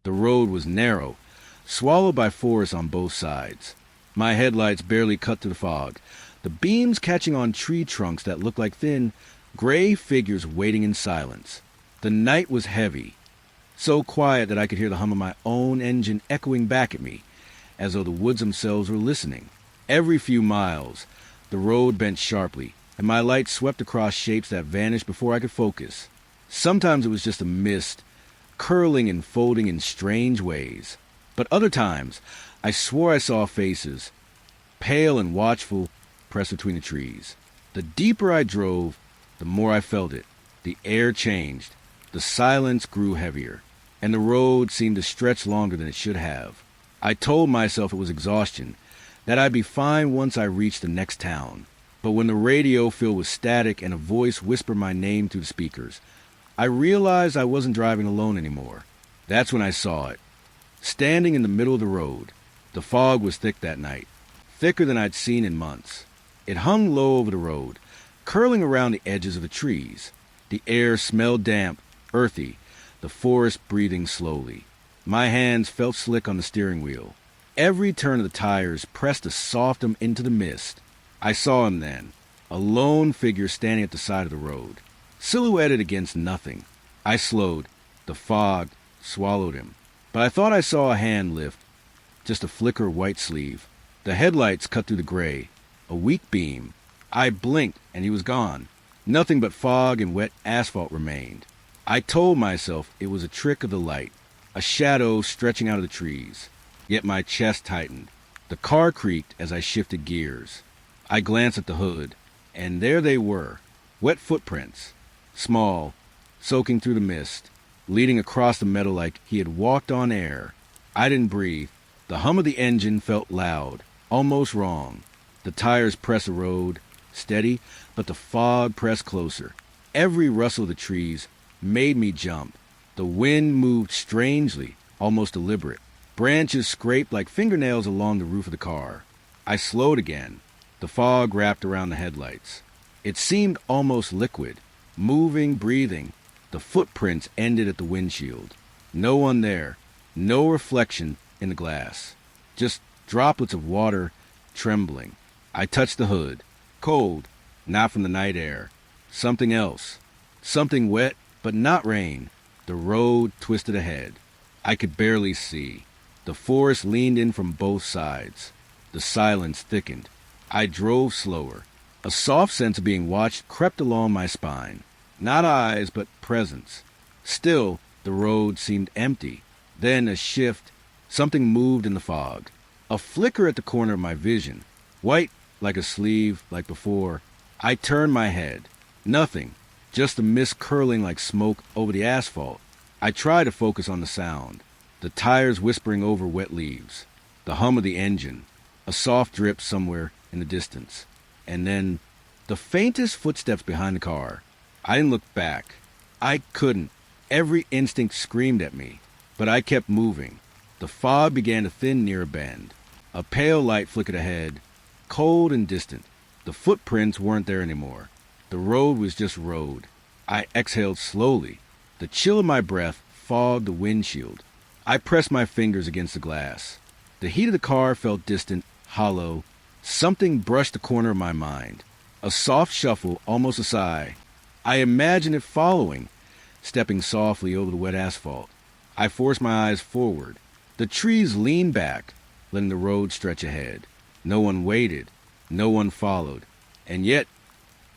The road was narrow, swallowed by forest on both sides. My headlights barely cut through the fog, the beams catching on tree trunks that looked like thin, gray figures waiting in silence. The night was heavy, so quiet that I could hear the hum of my own engine echoing back at me, as though the woods themselves were listening. Every few miles, the road bent sharply, and my light swept across shapes that vanished before I could focus. Sometimes it was just a mist, curling and folding in strange ways. But other times, I swore I saw faces, pale and watchful, pressed between the trees. The deeper I drove, the more I felt it. The air changed, the silence grew heavier, and the road seemed to stretch longer than it should have. I told myself it was exhaustion, that I'd be fine once I reached the next town. But when the radio filled with static and a voice whispered my name through the speakers, I realized I wasn't driving alone anymore. That's when I saw it. Standing in the middle of the road. The fog was thick that night, thicker than I'd seen in months. It hung low over the road, curling around the edges of the trees. The air smelled damp, earthy, the forest breathing slowly. My hands felt slick on the steering wheel. Every turn of the tires pressed to soft him into the mist. I saw him then, a lone figure standing at the side of the road, silhouetted against nothing. I slowed. The fog swallowed him. But I thought I saw a hand lift, just a flicker of white sleeve. The headlights cut through the gray, a weak beam. I blinked, and he was gone. Nothing but fog and wet asphalt remained. I told myself it was a trick of the light, a shadow stretching out of the trees. Yet my chest tightened. The car creaked as I shifted gears. I glanced at the hood, and there they were, wet footprints, small, soaking through the mist, leading across the meadow like he had walked on air. I didn't breathe. The hum of the engine felt loud, almost wrong. The tires pressed the road, steady, but the fog pressed closer. Every rustle of the trees made me jump. The wind moved strangely, almost deliberate. Branches scraped like fingernails along the roof of the car. I slowed again. The fog wrapped around the headlights. It seemed almost liquid, moving, breathing. The footprints ended at the windshield. No one there, no reflection in the glass. Just droplets of water trembling. I touched the hood. Cold, not from the night air. Something else. Something wet, but not rain. The road twisted ahead. I could barely see. The forest leaned in from both sides. The silence thickened. I drove slower. A soft sense of being watched crept along my spine. Not eyes, but presence. Still, the road seemed empty. Then a shift. Something moved in the fog. A flicker at the corner of my vision. White, like a sleeve, like before. I turned my head. Nothing. Just the mist curling like smoke over the asphalt. I tried to focus on the sound. The tires whispering over wet leaves. The hum of the engine. A soft drip somewhere in the distance. And then the faintest footsteps behind the car. I didn't look back. I couldn't. Every instinct screamed at me. But I kept moving. The fog began to thin near a bend. A pale light flickered ahead, cold and distant. The footprints weren't there anymore. The road was just road. I exhaled slowly. The chill of my breath fogged the windshield. I pressed my fingers against the glass. The heat of the car felt distant, hollow. Something brushed the corner of my mind. A soft shuffle, almost a sigh. I imagined it following, stepping softly over the wet asphalt. I forced my eyes forward. The trees leaned back, letting the road stretch ahead. No one waited. No one followed. And yet,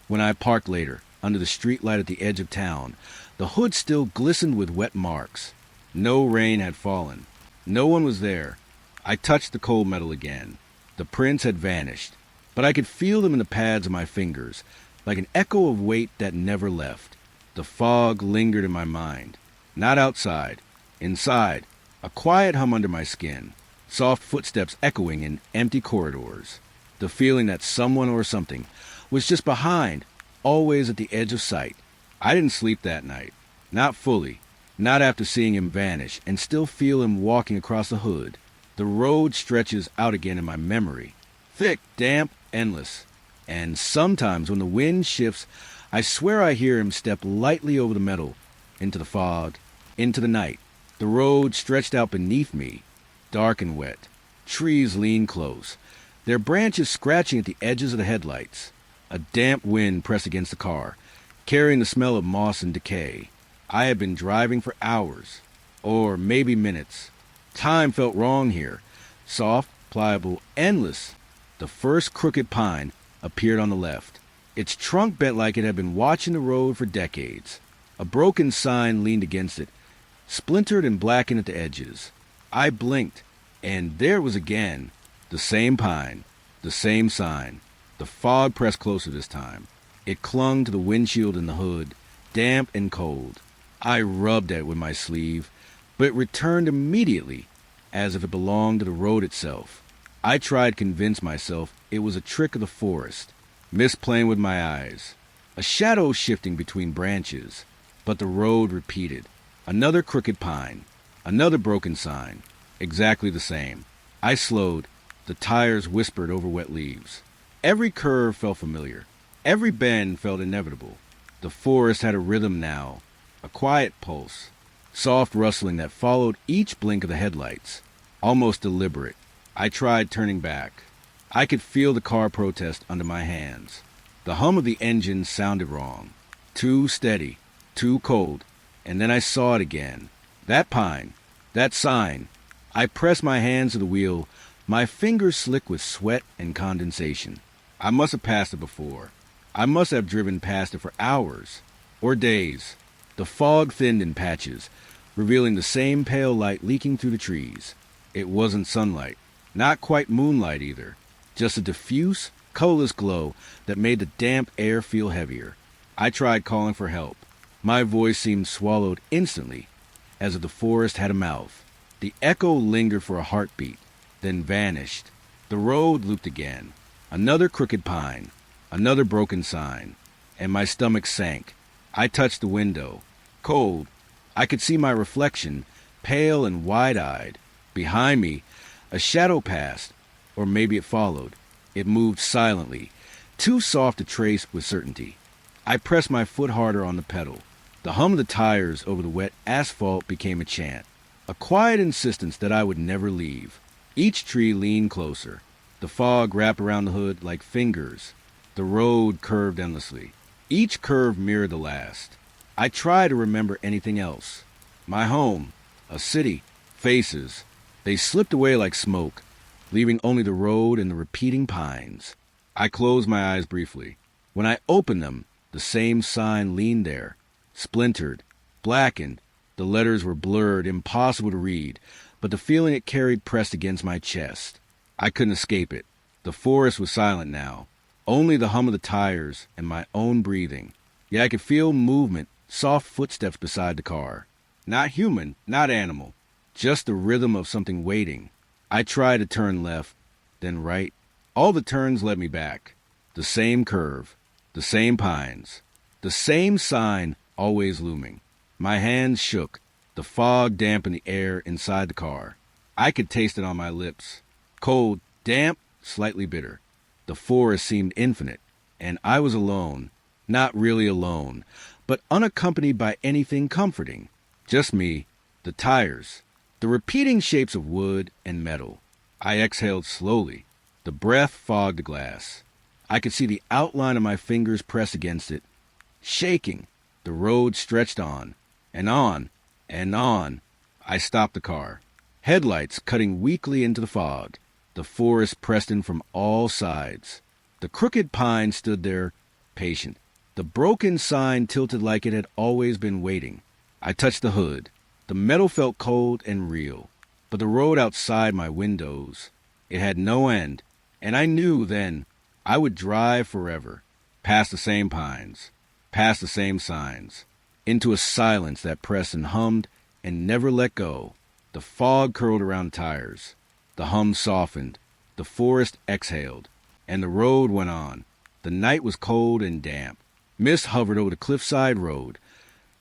when I parked later, under the street light at the edge of town, the hood still glistened with wet marks. No rain had fallen. No one was there. I touched the cold metal again. The prints had vanished, but I could feel them in the pads of my fingers, like an echo of weight that never left. The fog lingered in my mind. Not outside. Inside. A quiet hum under my skin. Soft footsteps echoing in empty corridors. The feeling that someone or something was just behind, always at the edge of sight. I didn't sleep that night. Not fully. Not after seeing him vanish and still feel him walking across the hood. The road stretches out again in my memory. Thick, damp, endless. And sometimes when the wind shifts, I swear I hear him step lightly over the metal, into the fog, into the night. The road stretched out beneath me, dark and wet. Trees leaned close, their branches scratching at the edges of the headlights. A damp wind pressed against the car, carrying the smell of moss and decay. I had been driving for hours, or maybe minutes. Time felt wrong here. Soft, pliable, endless. The first crooked pine appeared on the left. Its trunk bent like it had been watching the road for decades. A broken sign leaned against it, splintered and blackened at the edges. I blinked, and there it was again. The same pine, the same sign. The fog pressed closer this time. It clung to the windshield and the hood, damp and cold. I rubbed at it with my sleeve, but it returned immediately, as if it belonged to the road itself. I tried to convince myself it was a trick of the forest, mist playing with my eyes, a shadow shifting between branches. But the road repeated. Another crooked pine, another broken sign, exactly the same. I slowed. The tires whispered over wet leaves. Every curve felt familiar. Every bend felt inevitable. The forest had a rhythm now, a quiet pulse, soft rustling that followed each blink of the headlights, almost deliberate. I tried turning back. I could feel the car protest under my hands. The hum of the engine sounded wrong, too steady, too cold, and then I saw it again. That pine, that sign. I pressed my hands to the wheel, my fingers slick with sweat and condensation. I must have passed it before. I must have driven past it for hours, or days. The fog thinned in patches, revealing the same pale light leaking through the trees. It wasn't sunlight, not quite moonlight either, just a diffuse, colorless glow that made the damp air feel heavier. I tried calling for help. My voice seemed swallowed instantly, as if the forest had a mouth. The echo lingered for a heartbeat, then vanished. The road looped again. Another crooked pine, another broken sign, and my stomach sank. I touched the window. Cold. I could see my reflection, pale and wide-eyed. Behind me, a shadow passed, or maybe it followed. It moved silently, too soft to trace with certainty. I pressed my foot harder on the pedal. The hum of the tires over the wet asphalt became a chant, a quiet insistence that I would never leave. Each tree leaned closer. The fog wrapped around the hood like fingers. The road curved endlessly. Each curve mirrored the last. I tried to remember anything else. My home, a city, faces. They slipped away like smoke, leaving only the road and the repeating pines. I closed my eyes briefly. When I opened them, the same sign leaned there, splintered, blackened. The letters were blurred, impossible to read, but the feeling it carried pressed against my chest. I couldn't escape it. The forest was silent now, only the hum of the tires and my own breathing. Yet I could feel movement, soft footsteps beside the car. Not human, not animal, just the rhythm of something waiting. I tried to turn left, then right. All the turns led me back. The same curve, the same pines, the same sign always looming. My hands shook. The fog dampened the air inside the car. I could taste it on my lips. Cold, damp, slightly bitter. The forest seemed infinite, and I was alone. Not really alone, but unaccompanied by anything comforting. Just me, the tires, the repeating shapes of wood and metal. I exhaled slowly. The breath fogged the glass. I could see the outline of my fingers press against it. Shaking, the road stretched on, and on, and on. I stopped the car. Headlights cutting weakly into the fog. The forest pressed in from all sides. The crooked pine stood there, patient. The broken sign tilted like it had always been waiting. I touched the hood. The metal felt cold and real. But the road outside my windows, it had no end. And I knew then I would drive forever, past the same pines, past the same signs, into a silence that pressed and hummed and never let go. The fog curled around the tires. The hum softened. The forest exhaled. And the road went on. The night was cold and damp. Mist hovered over the cliffside road,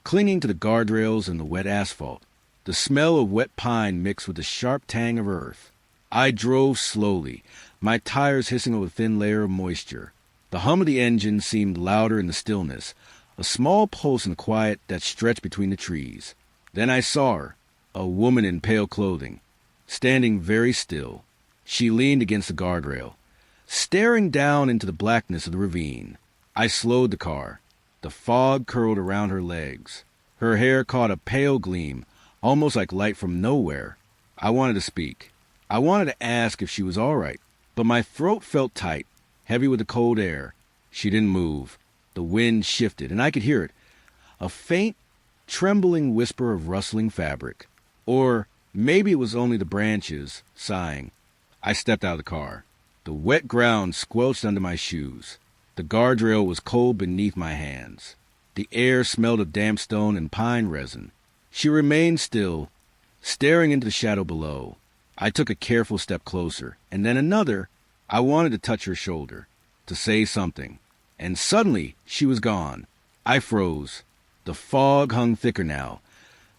clinging to the guardrails and the wet asphalt. The smell of wet pine mixed with the sharp tang of earth. I drove slowly, my tires hissing over a thin layer of moisture. The hum of the engine seemed louder in the stillness, a small pulse in the quiet that stretched between the trees. Then I saw her, A woman in pale clothing, standing very still. She leaned against the guardrail, staring down into the blackness of the ravine. I slowed the car. The fog curled around her legs. Her hair caught a pale gleam, almost like light from nowhere. I wanted to speak. I wanted to ask if she was all right, but my throat felt tight, heavy with the cold air. She didn't move. The wind shifted, and I could hear it. A faint, trembling whisper of rustling fabric. Or maybe it was only the branches sighing. I stepped out of the car. The wet ground squelched under my shoes. The guardrail was cold beneath my hands. The air smelled of damp stone and pine resin. She remained still, staring into the shadow below. I took a careful step closer, and then another. I wanted to touch her shoulder, to say something. And suddenly, she was gone. I froze. The fog hung thicker now,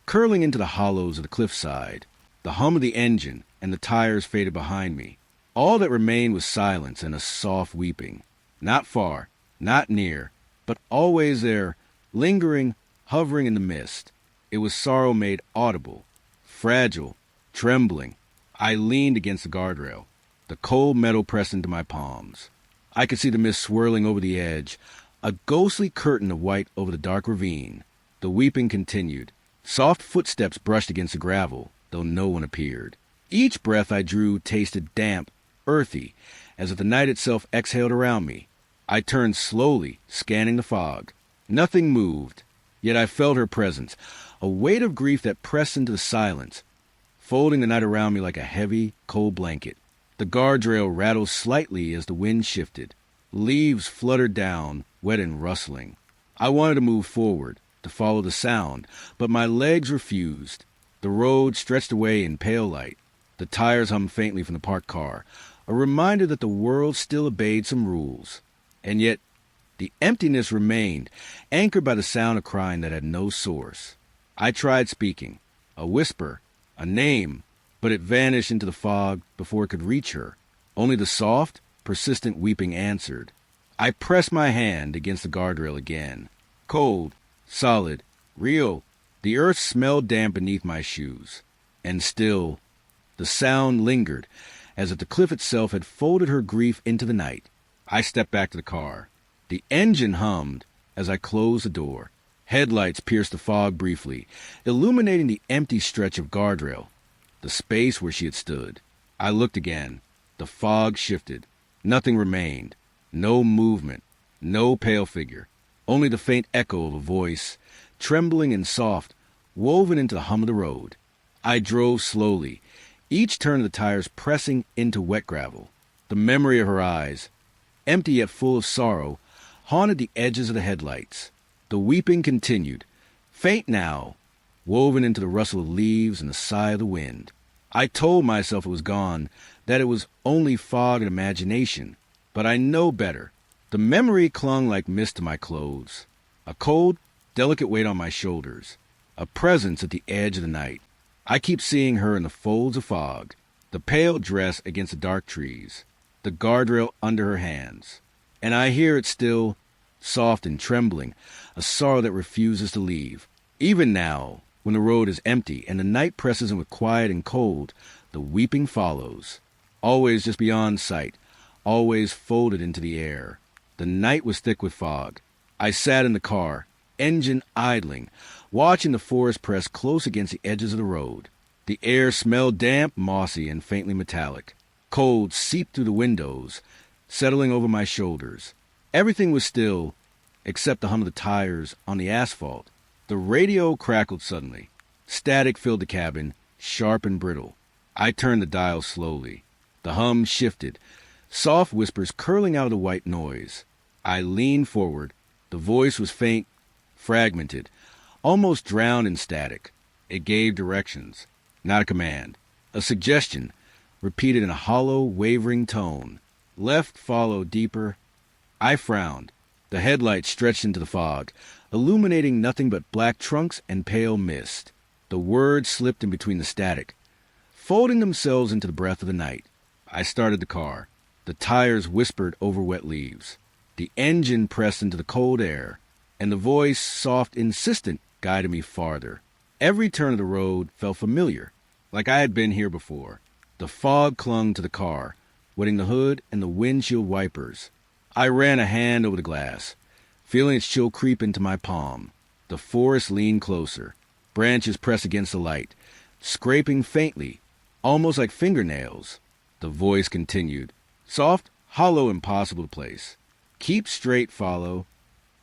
curling into the hollows of the cliffside. The hum of the engine and the tires faded behind me. All that remained was silence and a soft weeping. Not far, not near, but always there, lingering, hovering in the mist. It was sorrow made audible, fragile, trembling. I leaned against the guardrail, the cold metal pressed into my palms. I could see the mist swirling over the edge, a ghostly curtain of white over the dark ravine. The weeping continued. Soft footsteps brushed against the gravel, though no one appeared. Each breath I drew tasted damp, earthy, as if the night itself exhaled around me. I turned slowly, scanning the fog. Nothing moved, yet I felt her presence, a weight of grief that pressed into the silence, folding the night around me like a heavy, cold blanket. The guardrail rattled slightly as the wind shifted. Leaves fluttered down, wet and rustling. I wanted to move forward, to follow the sound, but my legs refused. The road stretched away in pale light. The tires hummed faintly from the parked car, a reminder that the world still obeyed some rules. And yet, the emptiness remained, anchored by the sound of crying that had no source. I tried speaking, a whisper, a name, but it vanished into the fog before it could reach her. Only the soft, persistent weeping answered. I pressed my hand against the guardrail again. Cold, solid, real. The earth smelled damp beneath my shoes. And still, the sound lingered, as if the cliff itself had folded her grief into the night. I stepped back to the car. The engine hummed as I closed the door. Headlights pierced the fog briefly, illuminating the empty stretch of guardrail, the space where she had stood. I looked again. The fog shifted. Nothing remained. No movement. No pale figure. Only the faint echo of a voice, trembling and soft, woven into the hum of the road. I drove slowly, each turn of the tires pressing into wet gravel. The memory of her eyes, empty yet full of sorrow, haunted the edges of the headlights. The weeping continued, faint now, woven into the rustle of leaves and the sigh of the wind. I told myself it was gone, that it was only fog and imagination, but I know better. The memory clung like mist to my clothes, a cold, delicate weight on my shoulders, a presence at the edge of the night. I keep seeing her in the folds of fog, the pale dress against the dark trees, the guardrail under her hands. And I hear it still, soft and trembling, a sorrow that refuses to leave. Even now, when the road is empty and the night presses in with quiet and cold, the weeping follows, always just beyond sight, always folded into the air. The night was thick with fog. I sat in the car, engine idling, watching the forest press close against the edges of the road. The air smelled damp, mossy, and faintly metallic. Cold seeped through the windows, settling over my shoulders. Everything was still, except the hum of the tires on the asphalt. The radio crackled suddenly. Static filled the cabin, sharp and brittle. I turned the dial slowly. The hum shifted, soft whispers curling out of the white noise. I leaned forward. The voice was faint, fragmented, almost drowned in static. It gave directions, not a command. A suggestion, repeated in a hollow, wavering tone. Left followed deeper. I frowned. The headlights stretched into the fog, illuminating nothing but black trunks and pale mist. The words slipped in between the static, folding themselves into the breath of the night. I started the car. The tires whispered over wet leaves. The engine pressed into the cold air, and the voice, soft, insistent, guided me farther. Every turn of the road felt familiar, like I had been here before. The fog clung to the car, wetting the hood and the windshield wipers. I ran a hand over the glass, feeling its chill creep into my palm. The forest leaned closer. Branches pressed against the light, scraping faintly, almost like fingernails. The voice continued, soft, hollow, impossible to place. Keep straight, follow.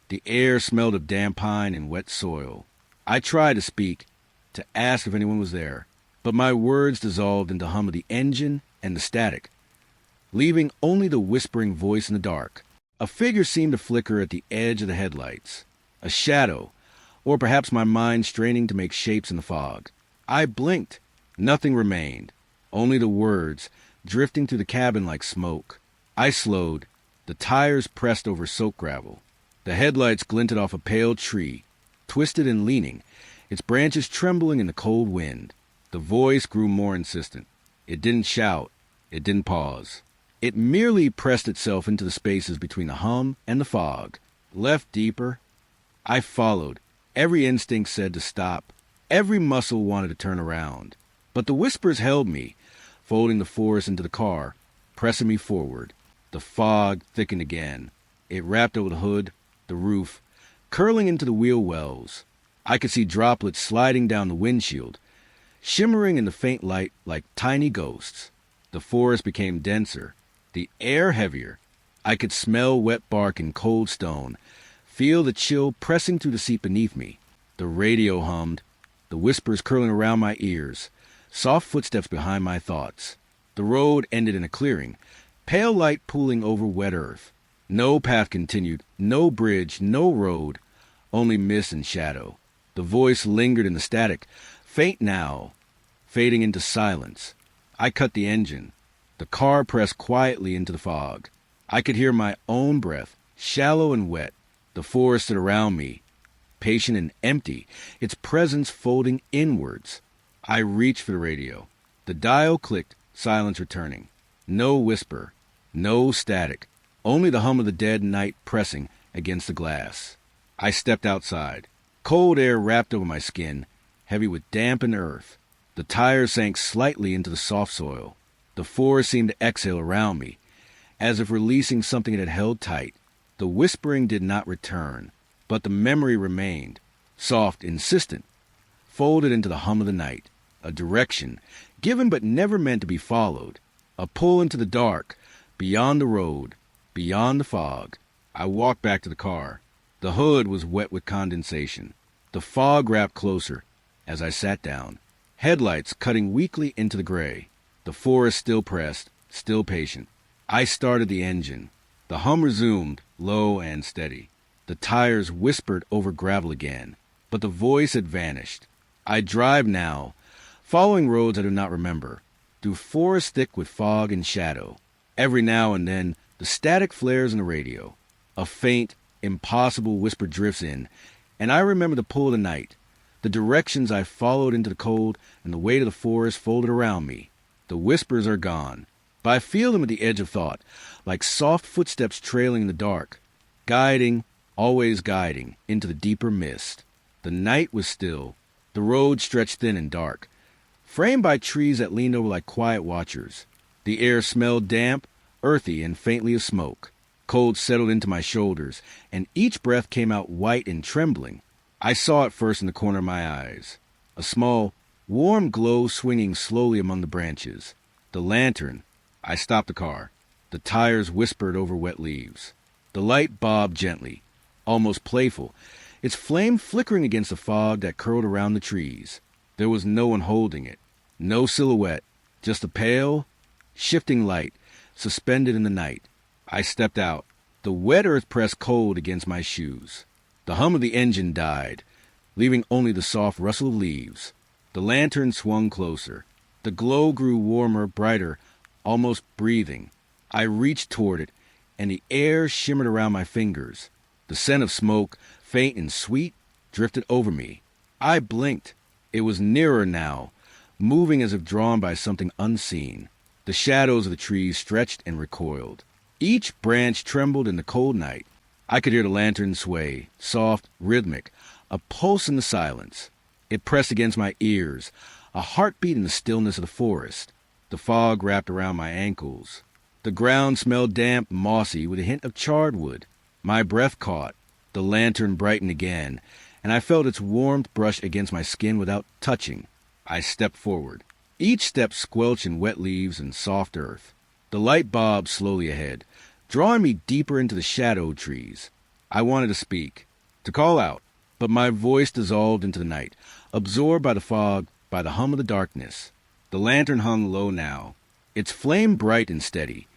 The air smelled of damp pine and wet soil. I tried to speak, to ask if anyone was there, but my words dissolved into hum of the engine and the static, leaving only the whispering voice in the dark. A figure seemed to flicker at the edge of the headlights. A shadow, or perhaps my mind straining to make shapes in the fog. I blinked. Nothing remained, only the words, drifting through the cabin like smoke. I slowed. The tires pressed over soaked gravel. The headlights glinted off a pale tree, twisted and leaning, its branches trembling in the cold wind. The voice grew more insistent. It didn't shout. It didn't pause. It merely pressed itself into the spaces between the hum and the fog. Left deeper. I followed. Every instinct said to stop. Every muscle wanted to turn around. But the whispers held me, folding the forest into the car, pressing me forward. The fog thickened again. It wrapped over the hood, the roof, curling into the wheel wells. I could see droplets sliding down the windshield, shimmering in the faint light like tiny ghosts. The forest became denser, the air heavier. I could smell wet bark and cold stone, feel the chill pressing through the seat beneath me. The radio hummed, the whispers curling around my ears, soft footsteps behind my thoughts. The road ended in a clearing, pale light pooling over wet earth. No path continued, no bridge, no road, only mist and shadow. The voice lingered in the static, faint now, fading into silence. I cut the engine. The car pressed quietly into the fog. I could hear my own breath, shallow and wet. The forest stood around me, patient and empty, its presence folding inwards. I reached for the radio. The dial clicked, silence returning. No whisper, no static, only the hum of the dead night pressing against the glass. I stepped outside. Cold air wrapped over my skin, heavy with damp and earth. The tires sank slightly into the soft soil. The forest seemed to exhale around me, as if releasing something it had held tight. The whispering did not return, but the memory remained, soft, insistent, folded into the hum of the night. A direction, given but never meant to be followed. A pull into the dark, beyond the road, beyond the fog. I walked back to the car. The hood was wet with condensation. The fog wrapped closer as I sat down, headlights cutting weakly into the gray. The forest still pressed, still patient. I started the engine. The hum resumed, low and steady. The tires whispered over gravel again, but the voice had vanished. I drive now, following roads I do not remember, through forests thick with fog and shadow. Every now and then, the static flares in the radio. A faint, impossible whisper drifts in, and I remember the pull of the night, the directions I followed into the cold, and the weight of the forest folded around me. The whispers are gone, but I feel them at the edge of thought, like soft footsteps trailing in the dark, guiding, always guiding, into the deeper mist. The night was still. The road stretched thin and dark, framed by trees that leaned over like quiet watchers. The air smelled damp, earthy, and faintly of smoke. Cold settled into my shoulders, and each breath came out white and trembling. I saw it first in the corner of my eyes. A small, warm glow swinging slowly among the branches. The lantern. I stopped the car. The tires whispered over wet leaves. The light bobbed gently, almost playful, its flame flickering against the fog that curled around the trees. There was no one holding it. No silhouette. Just a pale, shifting light, suspended in the night. I stepped out. The wet earth pressed cold against my shoes. The hum of the engine died, leaving only the soft rustle of leaves. The lantern swung closer. The glow grew warmer, brighter, almost breathing. I reached toward it, and the air shimmered around my fingers. The scent of smoke, faint and sweet, drifted over me. I blinked. It was nearer now, moving as if drawn by something unseen. The shadows of the trees stretched and recoiled. Each branch trembled in the cold night. I could hear the lantern sway, soft, rhythmic, a pulse in the silence. It pressed against my ears, a heartbeat in the stillness of the forest. The fog wrapped around my ankles. The ground smelled damp, mossy, with a hint of charred wood. My breath caught. The lantern brightened again, and I felt its warmth brush against my skin without touching. I stepped forward. Each step squelched in wet leaves and soft earth. The light bobbed slowly ahead, drawing me deeper into the shadowed trees. I wanted to speak, to call out, but my voice dissolved into the night, absorbed by the fog, by the hum of the darkness. The lantern hung low now, its flame bright and steady,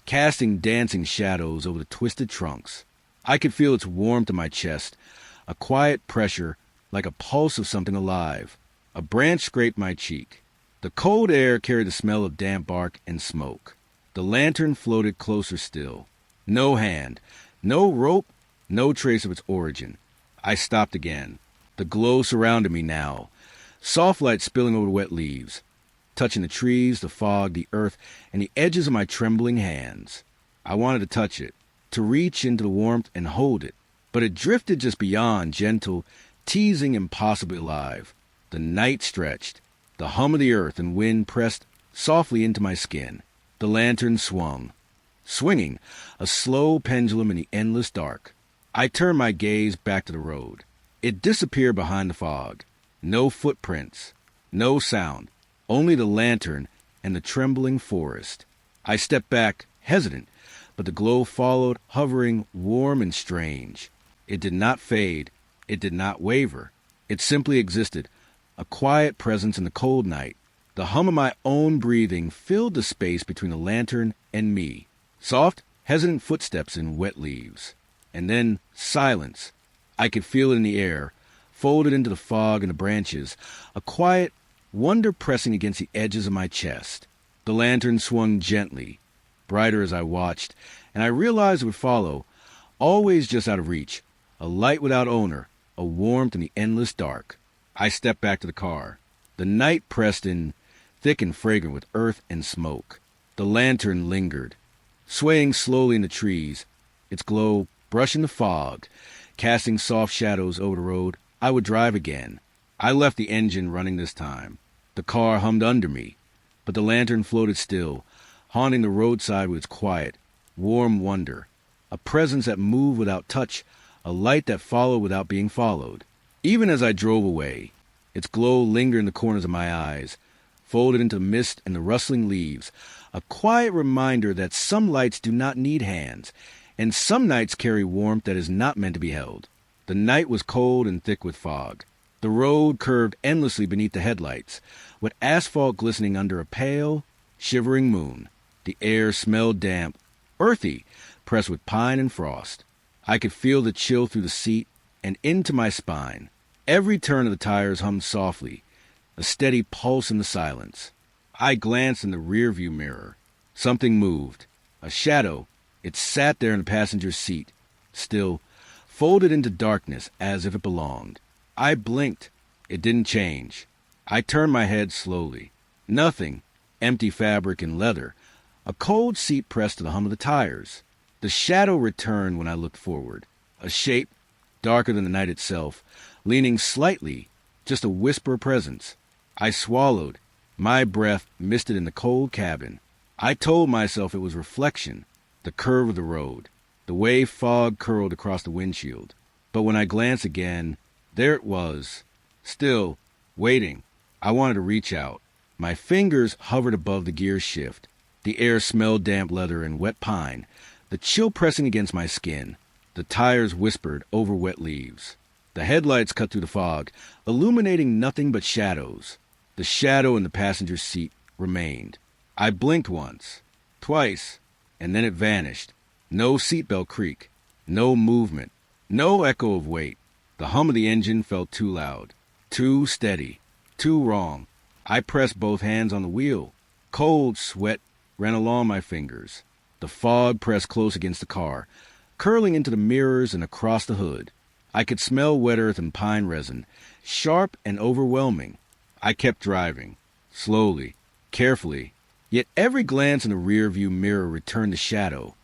casting dancing shadows over the twisted trunks. I could feel its warmth in my chest, a quiet pressure like a pulse of something alive. A branch scraped my cheek. The cold air carried the smell of damp bark and smoke. The lantern floated closer still. No hand, no rope, no trace of its origin. I stopped again. The glow surrounded me now, soft light spilling over the wet leaves, touching the trees, the fog, the earth, and the edges of my trembling hands. I wanted to touch it, to reach into the warmth and hold it, but it drifted just beyond, gentle, teasing, impossibly alive. The night stretched. The hum of the earth and wind pressed softly into my skin. The lantern swung, swinging, a slow pendulum in the endless dark. I turned my gaze back to the road. It disappeared behind the fog. No footprints, no sound, only the lantern and the trembling forest. I stepped back, hesitant, but the glow followed, hovering, warm and strange. It did not fade. It did not waver. It simply existed, a quiet presence in the cold night. The hum of my own breathing filled the space between the lantern and me. Soft, hesitant footsteps in wet leaves. And then silence. I could feel it in the air, folded into the fog and the branches, a quiet wonder pressing against the edges of my chest. The lantern swung gently, brighter as I watched, and I realized it would follow, always just out of reach, a light without owner, a warmth in the endless dark. I stepped back to the car. The night pressed in, thick and fragrant with earth and smoke. The lantern lingered, swaying slowly in the trees, its glow brushing the fog, casting soft shadows over the road. I would drive again. I left the engine running this time. The car hummed under me, but the lantern floated still, haunting the roadside with its quiet, warm wonder, a presence that moved without touch, a light that followed without being followed. Even as I drove away, its glow lingered in the corners of my eyes, folded into the mist and the rustling leaves, a quiet reminder that some lights do not need hands, and some nights carry warmth that is not meant to be held. The night was cold and thick with fog. The road curved endlessly beneath the headlights, with asphalt glistening under a pale, shivering moon. The air smelled damp, earthy, pressed with pine and frost. I could feel the chill through the seat and into my spine. Every turn of the tires hummed softly, a steady pulse in the silence. I glanced in the rearview mirror. Something moved. A shadow. It sat there in the passenger's seat, still, folded into darkness as if it belonged. I blinked. It didn't change. I turned my head slowly. Nothing. Empty fabric and leather. A cold seat pressed to the hum of the tires. The shadow returned when I looked forward. A shape, darker than the night itself, leaning slightly, just a whisper of presence. I swallowed. My breath misted in the cold cabin. I told myself it was reflection, the curve of the road, the way fog curled across the windshield. But when I glanced again, there it was, still, waiting. I wanted to reach out. My fingers hovered above the gear shift. The air smelled damp leather and wet pine, the chill pressing against my skin. The tires whispered over wet leaves. The headlights cut through the fog, illuminating nothing but shadows. The shadow in the passenger seat remained. I blinked once, twice, and then it vanished. No seatbelt creak, no movement, no echo of weight. The hum of the engine felt too loud, too steady, too wrong. I pressed both hands on the wheel. Cold sweat ran along my fingers. The fog pressed close against the car, curling into the mirrors and across the hood. I could smell wet earth and pine resin, sharp and overwhelming. I kept driving, slowly, carefully, yet every glance in the rearview mirror returned the shadow,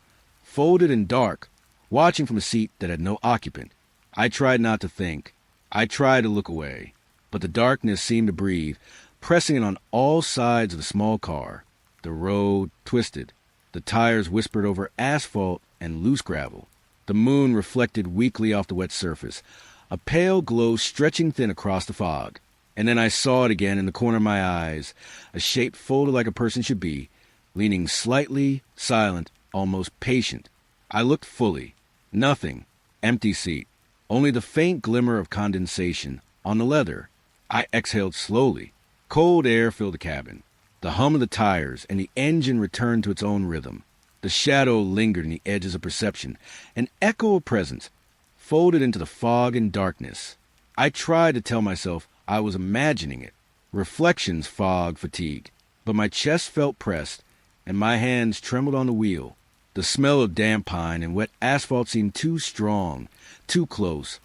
folded and dark, watching from a seat that had no occupant. I tried not to think. I tried to look away. but the darkness seemed to breathe, pressing in on all sides of the small car. The road twisted. The tires whispered over asphalt and loose gravel. The moon reflected weakly off the wet surface, a pale glow stretching thin across the fog. And then I saw it again in the corner of my eyes, a shape folded like a person should be, leaning slightly, silent, almost patient. I looked fully. Nothing. Empty seat. Only the faint glimmer of condensation on the leather. I exhaled slowly. Cold air filled the cabin. The hum of the tires and the engine returned to its own rhythm. The shadow lingered in the edges of perception, an echo of presence, folded into the fog and darkness. I tried to tell myself I was imagining it. Reflections fog fatigue. But my chest felt pressed, and my hands trembled on the wheel. The smell of damp pine and wet asphalt seemed too strong, too close,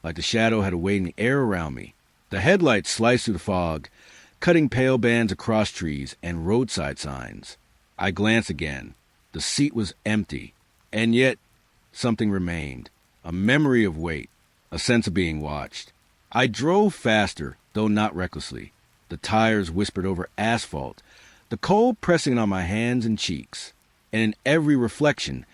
like the shadow had a weight in the air around me. The headlights sliced through the fog, cutting pale bands across trees and roadside signs. I glanced again. The seat was empty, and yet something remained, a memory of weight, a sense of being watched. I drove faster, though not recklessly. The tires whispered over asphalt, the cold pressing on my hands and cheeks. And in every reflection,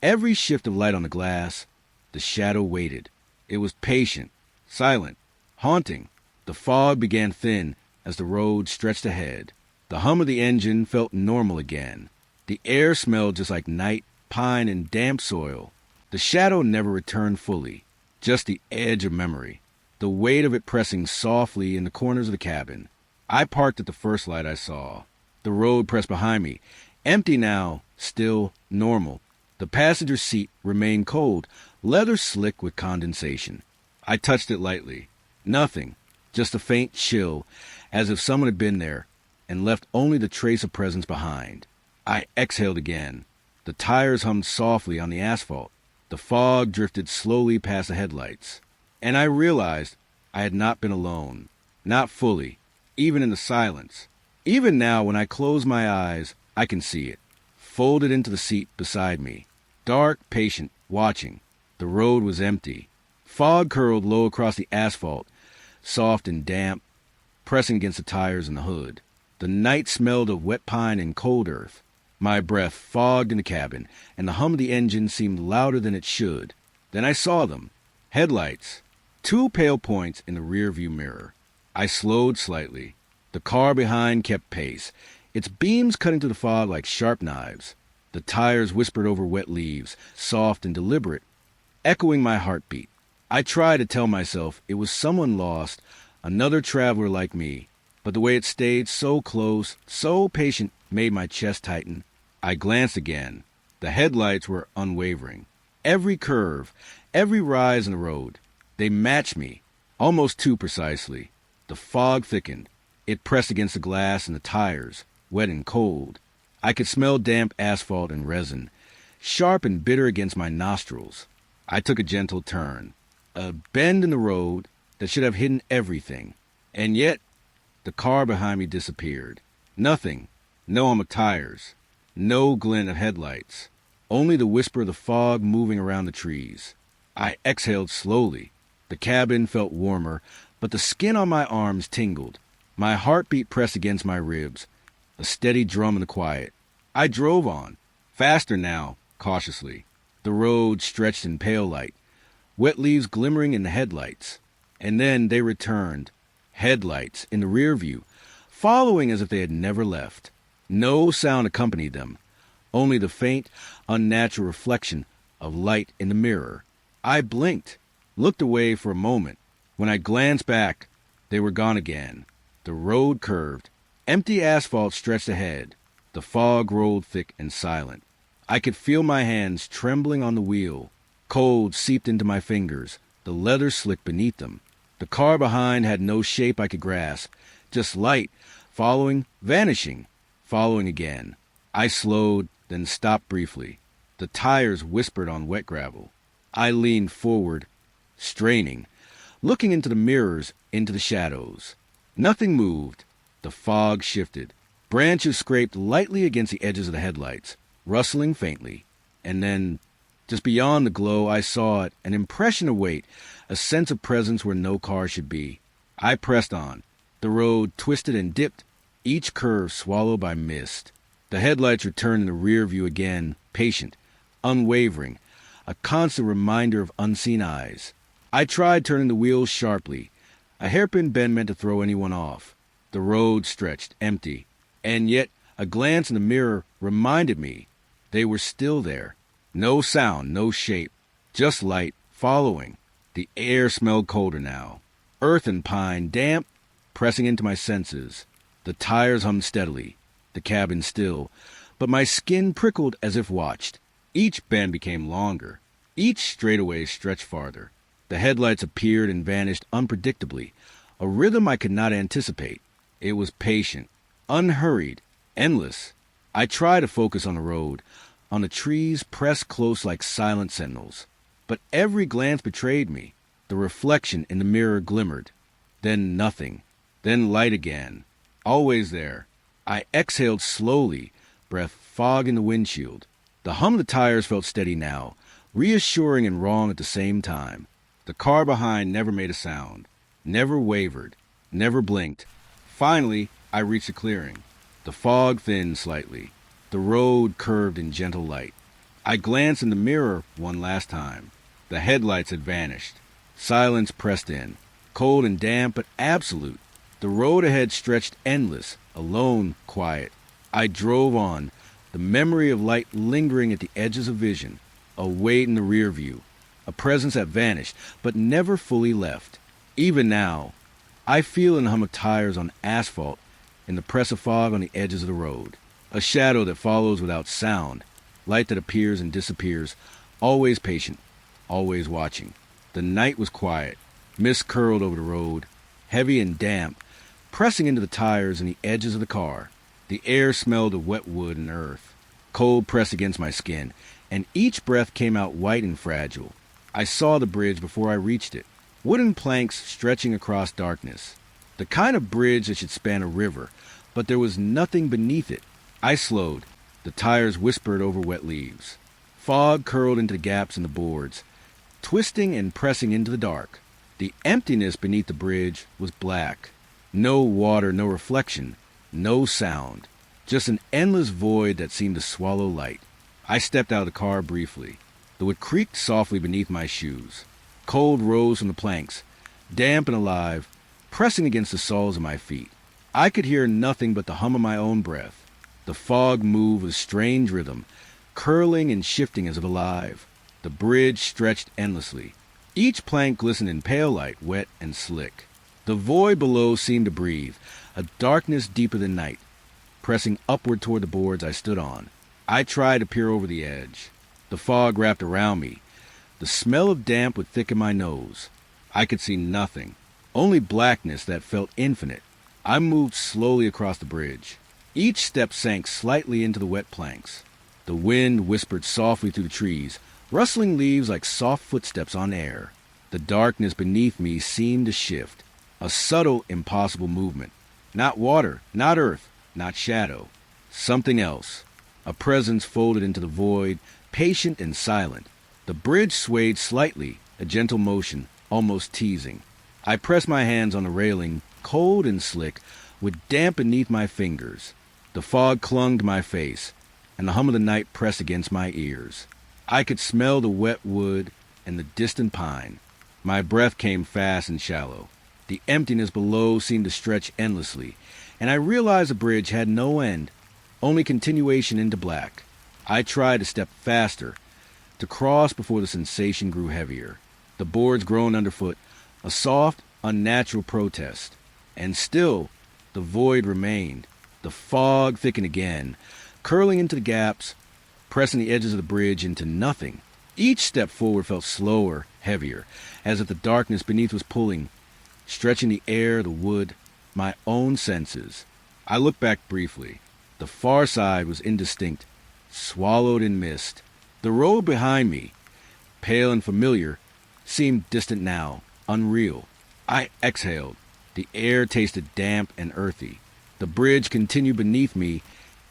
every shift of light on the glass, the shadow waited. It was patient, silent, haunting. The fog began thin as the road stretched ahead. The hum of the engine felt normal again. The air smelled just like night, pine, and damp soil. The shadow never returned fully, just the edge of memory, the weight of it pressing softly in the corners of the cabin. I parked at the first light I saw. The road pressed behind me, empty now, still normal. The passenger seat remained cold, leather slick with condensation. I touched it lightly. Nothing, just a faint chill, as if someone had been there and left only the trace of presence behind. I exhaled again. The tires hummed softly on the asphalt. The fog drifted slowly past the headlights. And I realized I had not been alone. Not fully, even in the silence. Even now, when I close my eyes, I can see it, folded into the seat beside me. Dark, patient, watching. The road was empty. Fog curled low across the asphalt, soft and damp, pressing against the tires and the hood. The night smelled of wet pine and cold earth. My breath fogged in the cabin, and the hum of the engine seemed louder than it should. Then I saw them. Headlights. 2 pale points in the rearview mirror. I slowed slightly. The car behind kept pace, its beams cutting through the fog like sharp knives. The tires whispered over wet leaves, soft and deliberate, echoing my heartbeat. I tried to tell myself it was someone lost, another traveler like me, but the way it stayed so close, so patient, made my chest tighten. I glanced again. The headlights were unwavering. Every curve, every rise in the road, they matched me, almost too precisely. The fog thickened. It pressed against the glass and the tires, wet and cold. I could smell damp asphalt and resin, sharp and bitter against my nostrils. I took a gentle turn, a bend in the road that should have hidden everything. And yet, the car behind me disappeared. Nothing. No hum of tires. No glint of headlights. Only the whisper of the fog moving around the trees. I exhaled slowly. The cabin felt warmer, but the skin on my arms tingled. My heartbeat pressed against my ribs, a steady drum in the quiet. I drove on, faster now, cautiously. The road stretched in pale light, wet leaves glimmering in the headlights. And then they returned, headlights in the rear view, following as if they had never left. No sound accompanied them, only the faint, unnatural reflection of light in the mirror. I blinked, looked away for a moment. When I glanced back, they were gone again. The road curved. Empty asphalt stretched ahead. The fog rolled thick and silent. I could feel my hands trembling on the wheel. Cold seeped into my fingers, the leather slick beneath them. The car behind had no shape I could grasp, just light, following, vanishing, following again. I slowed, then stopped briefly. The tires whispered on wet gravel. I leaned forward, straining, looking into the mirrors, into the shadows. Nothing moved. The fog shifted. Branches scraped lightly against the edges of the headlights, rustling faintly. And then, just beyond the glow, I saw it, an impression of weight, a sense of presence where no car should be. I pressed on. The road twisted and dipped, each curve swallowed by mist. The headlights returned in the rear view again, patient, unwavering, a constant reminder of unseen eyes. I tried turning the wheels sharply. A hairpin bend meant to throw anyone off. The road stretched, empty, and yet a glance in the mirror reminded me they were still there. No sound, no shape, just light, following. The air smelled colder now. Earth and pine, damp, pressing into my senses. The tires hummed steadily, the cabin still, but my skin prickled as if watched. Each bend became longer. Each straightaway stretched farther. The headlights appeared and vanished unpredictably, a rhythm I could not anticipate. It was patient, unhurried, endless. I tried to focus on the road, on the trees pressed close like silent sentinels. But every glance betrayed me. The reflection in the mirror glimmered. Then nothing. Then light again. Always there. I exhaled slowly, breath fog in the windshield. The hum of the tires felt steady now, reassuring and wrong at the same time. The car behind never made a sound, never wavered, never blinked. Finally, I reached a clearing. The fog thinned slightly. The road curved in gentle light. I glanced in the mirror one last time. The headlights had vanished. Silence pressed in, cold and damp but absolute. The road ahead stretched endless, alone, quiet. I drove on, the memory of light lingering at the edges of vision, a weight in the rear view, a presence that vanished but never fully left. Even now, I feel the hum of tires on asphalt and the press of fog on the edges of the road. A shadow that follows without sound, light that appears and disappears, always patient, always watching. The night was quiet. Mist curled over the road, heavy and damp, pressing into the tires and the edges of the car. The air smelled of wet wood and earth. Cold pressed against my skin, and each breath came out white and fragile. I saw the bridge before I reached it. Wooden planks stretching across darkness. The kind of bridge that should span a river, but there was nothing beneath it. I slowed. The tires whispered over wet leaves. Fog curled into the gaps in the boards, twisting and pressing into the dark. The emptiness beneath the bridge was black. No water, no reflection, no sound. Just an endless void that seemed to swallow light. I stepped out of the car briefly. The wood creaked softly beneath my shoes. Cold rose from the planks, damp and alive, pressing against the soles of my feet. I could hear nothing but the hum of my own breath. The fog moved with strange rhythm, curling and shifting as if alive. The bridge stretched endlessly. Each plank glistened in pale light, wet and slick. The void below seemed to breathe, a darkness deeper than night, pressing upward toward the boards I stood on. I tried to peer over the edge. The fog wrapped around me. The smell of damp would thicken my nose. I could see nothing, only blackness that felt infinite. I moved slowly across the bridge. Each step sank slightly into the wet planks. The wind whispered softly through the trees, rustling leaves like soft footsteps on air. The darkness beneath me seemed to shift, a subtle, impossible movement. Not water, not earth, not shadow. Something else. A presence folded into the void, patient and silent. The bridge swayed slightly, a gentle motion, almost teasing. I pressed my hands on the railing, cold and slick, with damp beneath my fingers. The fog clung to my face, and the hum of the night pressed against my ears. I could smell the wet wood and the distant pine. My breath came fast and shallow. The emptiness below seemed to stretch endlessly, and I realized the bridge had no end, only continuation into black. I tried to step faster, to cross before the sensation grew heavier. The boards groaned underfoot, a soft, unnatural protest. And still, the void remained. The fog thickened again, curling into the gaps, pressing the edges of the bridge into nothing. Each step forward felt slower, heavier, as if the darkness beneath was pulling, stretching the air, the wood, my own senses. I looked back briefly. The far side was indistinct, swallowed in mist. The road behind me, pale and familiar, seemed distant now, unreal. I exhaled. The air tasted damp and earthy. The bridge continued beneath me,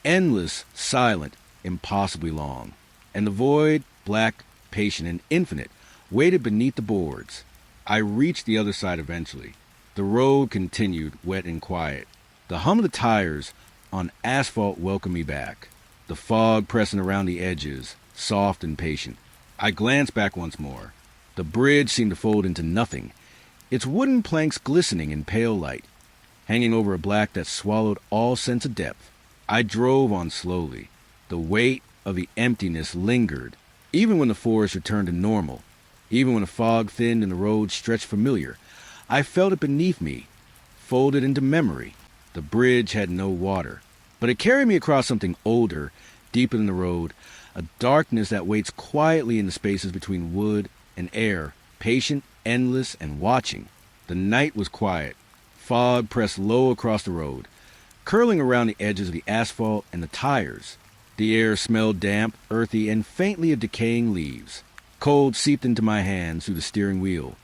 endless, silent, impossibly long. And the void, black, patient, and infinite, waited beneath the boards. I reached the other side eventually. The road continued, wet and quiet. The hum of the tires on asphalt welcomed me back. The fog pressing around the edges, soft and patient. I glanced back once more. The bridge seemed to fold into nothing, its wooden planks glistening in pale light, hanging over a black that swallowed all sense of depth. I drove on slowly. The weight of the emptiness lingered, even when the forest returned to normal, even when the fog thinned and the road stretched familiar. I felt it beneath me, folded into memory. The bridge had no water, but it carried me across something older, deeper than the road, a darkness that waits quietly in the spaces between wood and air, patient, endless, and watching. The night was quiet. Fog pressed low across the road, curling around the edges of the asphalt and the tires. The air smelled damp, earthy, and faintly of decaying leaves. Cold seeped into my hands through the steering wheel,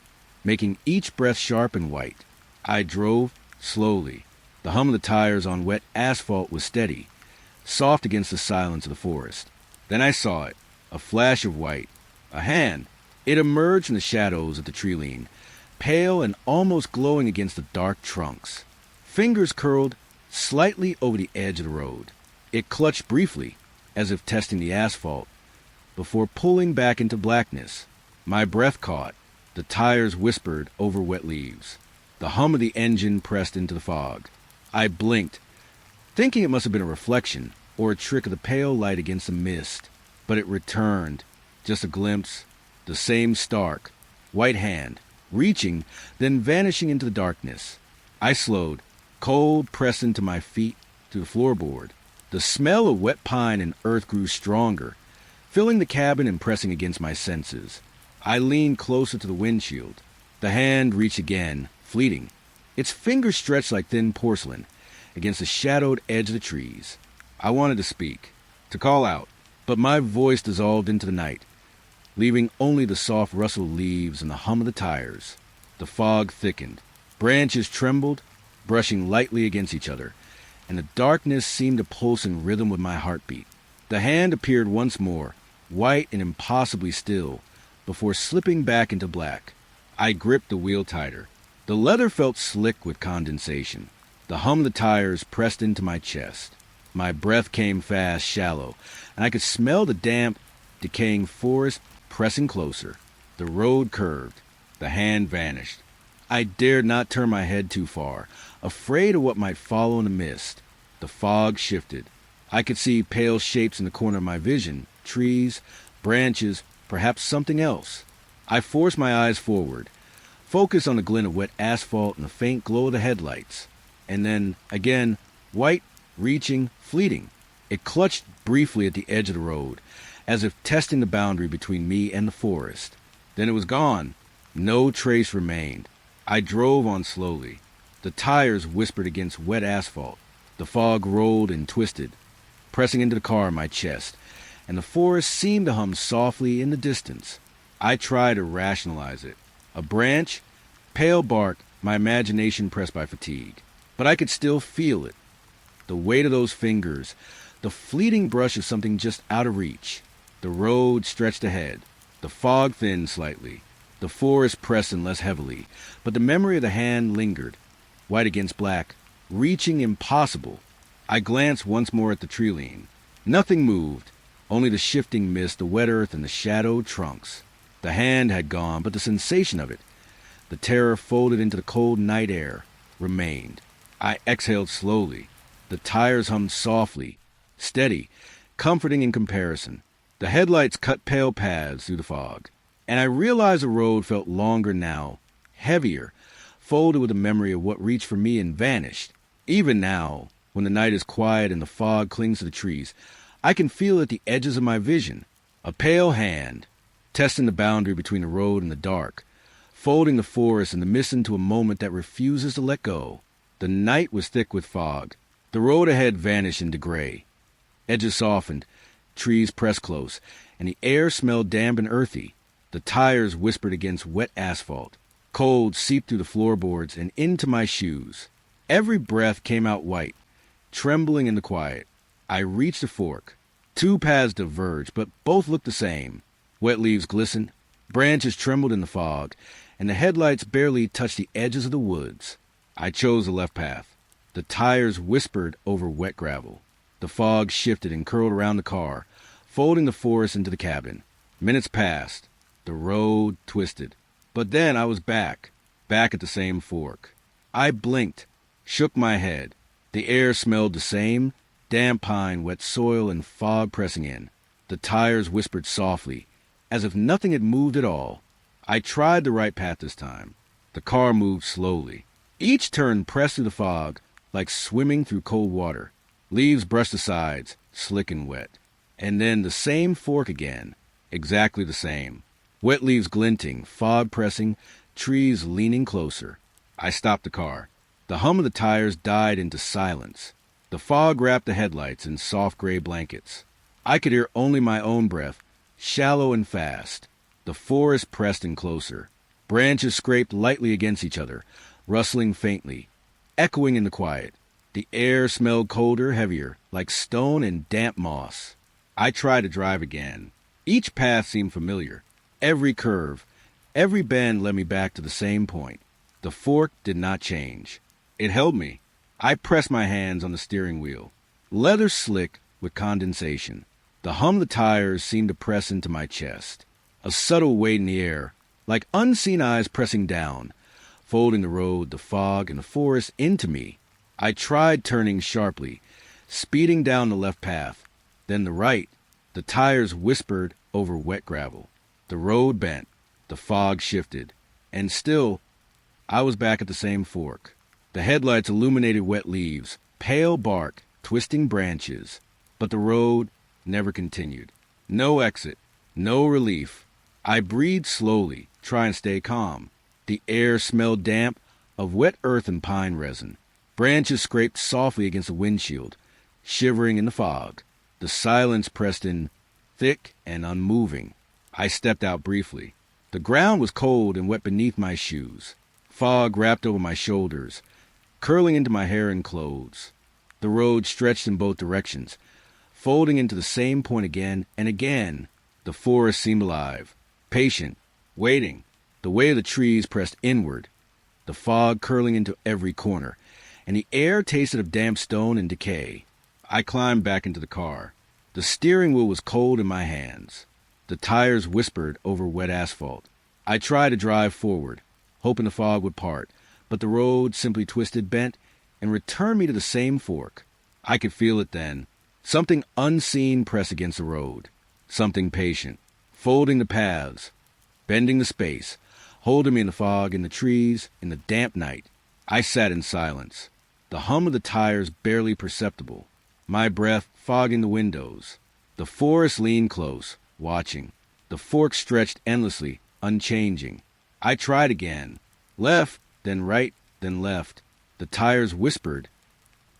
making each breath sharp and white. I drove slowly. The hum of the tires on wet asphalt was steady, soft against the silence of the forest. Then I saw it, a flash of white, a hand. It emerged from the shadows of the tree line, pale and almost glowing against the dark trunks. Fingers curled slightly over the edge of the road. It clutched briefly, as if testing the asphalt, before pulling back into blackness. My breath caught. The tires whispered over wet leaves. The hum of the engine pressed into the fog. I blinked, thinking it must have been a reflection or a trick of the pale light against the mist. But it returned, just a glimpse, the same stark, white hand, reaching, then vanishing into the darkness. I slowed, cold pressed into my feet to the floorboard. The smell of wet pine and earth grew stronger, filling the cabin and pressing against my senses. I leaned closer to the windshield. The hand reached again, fleeting. Its fingers stretched like thin porcelain against the shadowed edge of the trees. I wanted to speak, to call out, but my voice dissolved into the night, leaving only the soft rustle of leaves and the hum of the tires. The fog thickened. Branches trembled, brushing lightly against each other, and the darkness seemed to pulse in rhythm with my heartbeat. The hand appeared once more, white and impossibly still, before slipping back into black. I gripped the wheel tighter. The leather felt slick with condensation. The hum of the tires pressed into my chest. My breath came fast, shallow, and I could smell the damp, decaying forest pressing closer. The road curved. The hand vanished. I dared not turn my head too far, afraid of what might follow in the mist. The fog shifted. I could see pale shapes in the corner of my vision, trees, branches, perhaps something else. I forced my eyes forward, focused on the glint of wet asphalt and the faint glow of the headlights. And then, again, white, reaching, fleeting. It clutched briefly at the edge of the road, as if testing the boundary between me and the forest. Then it was gone. No trace remained. I drove on slowly. The tires whispered against wet asphalt. The fog rolled and twisted, pressing into the car in my chest, and the forest seemed to hum softly in the distance. I tried to rationalize it. A branch, pale bark, my imagination pressed by fatigue. But I could still feel it. The weight of those fingers, the fleeting brush of something just out of reach. The road stretched ahead. The fog thinned slightly. The forest pressed in less heavily, but the memory of the hand lingered, white against black, reaching impossible. I glanced once more at the tree line. Nothing moved, only the shifting mist, the wet earth, and the shadowed trunks. The hand had gone, but the sensation of it, the terror folded into the cold night air, remained. I exhaled slowly. The tires hummed softly, steady, comforting in comparison. The headlights cut pale paths through the fog, and I realized the road felt longer now, heavier, folded with the memory of what reached for me and vanished. Even now, when the night is quiet and the fog clings to the trees, I can feel at the edges of my vision a pale hand, testing the boundary between the road and the dark, folding the forest and the mist into a moment that refuses to let go. The night was thick with fog. The road ahead vanished into gray. Edges softened, trees pressed close, and the air smelled damp and earthy. The tires whispered against wet asphalt. Cold seeped through the floorboards and into my shoes. Every breath came out white, trembling in the quiet. I reached a fork. Two paths diverged, but both looked the same. Wet leaves glistened, branches trembled in the fog, and the headlights barely touched the edges of the woods. I chose the left path. The tires whispered over wet gravel. The fog shifted and curled around the car, folding the forest into the cabin. Minutes passed. The road twisted. But then I was back at the same fork. I blinked, shook my head. The air smelled the same, damp pine, wet soil, and fog pressing in. The tires whispered softly, as if nothing had moved at all. I tried the right path this time. The car moved slowly. Each turn pressed through the fog, like swimming through cold water. Leaves brushed the sides, slick and wet. And then the same fork again, exactly the same. Wet leaves glinting, fog pressing, trees leaning closer. I stopped the car. The hum of the tires died into silence. The fog wrapped the headlights in soft gray blankets. I could hear only my own breath, shallow and fast. The forest pressed in closer. Branches scraped lightly against each other, rustling faintly, echoing in the quiet. The air smelled colder, heavier, like stone and damp moss. I tried to drive again. Each path seemed familiar. Every curve, every bend led me back to the same point. The fork did not change. It held me. I pressed my hands on the steering wheel. Leather slick with condensation. The hum of the tires seemed to press into my chest. A subtle weight in the air, like unseen eyes pressing down, folding the road, the fog, and the forest into me. I tried turning sharply, speeding down the left path, then the right. The tires whispered over wet gravel. The road bent, the fog shifted, and still, I was back at the same fork. The headlights illuminated wet leaves, pale bark, twisting branches. But the road never continued. No exit, no relief. I breathed slowly, trying to stay calm. The air smelled damp, of wet earth and pine resin. Branches scraped softly against the windshield, shivering in the fog. The silence pressed in, thick and unmoving. I stepped out briefly. The ground was cold and wet beneath my shoes. Fog wrapped over my shoulders, curling into my hair and clothes. The road stretched in both directions, folding into the same point again and again. The forest seemed alive, patient, waiting. The weight of the trees pressed inward, the fog curling into every corner, and the air tasted of damp stone and decay. I climbed back into the car. The steering wheel was cold in my hands. The tires whispered over wet asphalt. I tried to drive forward, hoping the fog would part, but the road simply twisted, bent, and returned me to the same fork. I could feel it then. Something unseen pressed against the road. Something patient, folding the paths, bending the space, holding me in the fog, in the trees, in the damp night. I sat in silence, the hum of the tires barely perceptible, my breath fogging the windows. The forest leaned close, watching. The fork stretched endlessly, unchanging. I tried again. Left, then right, then left. The tires whispered.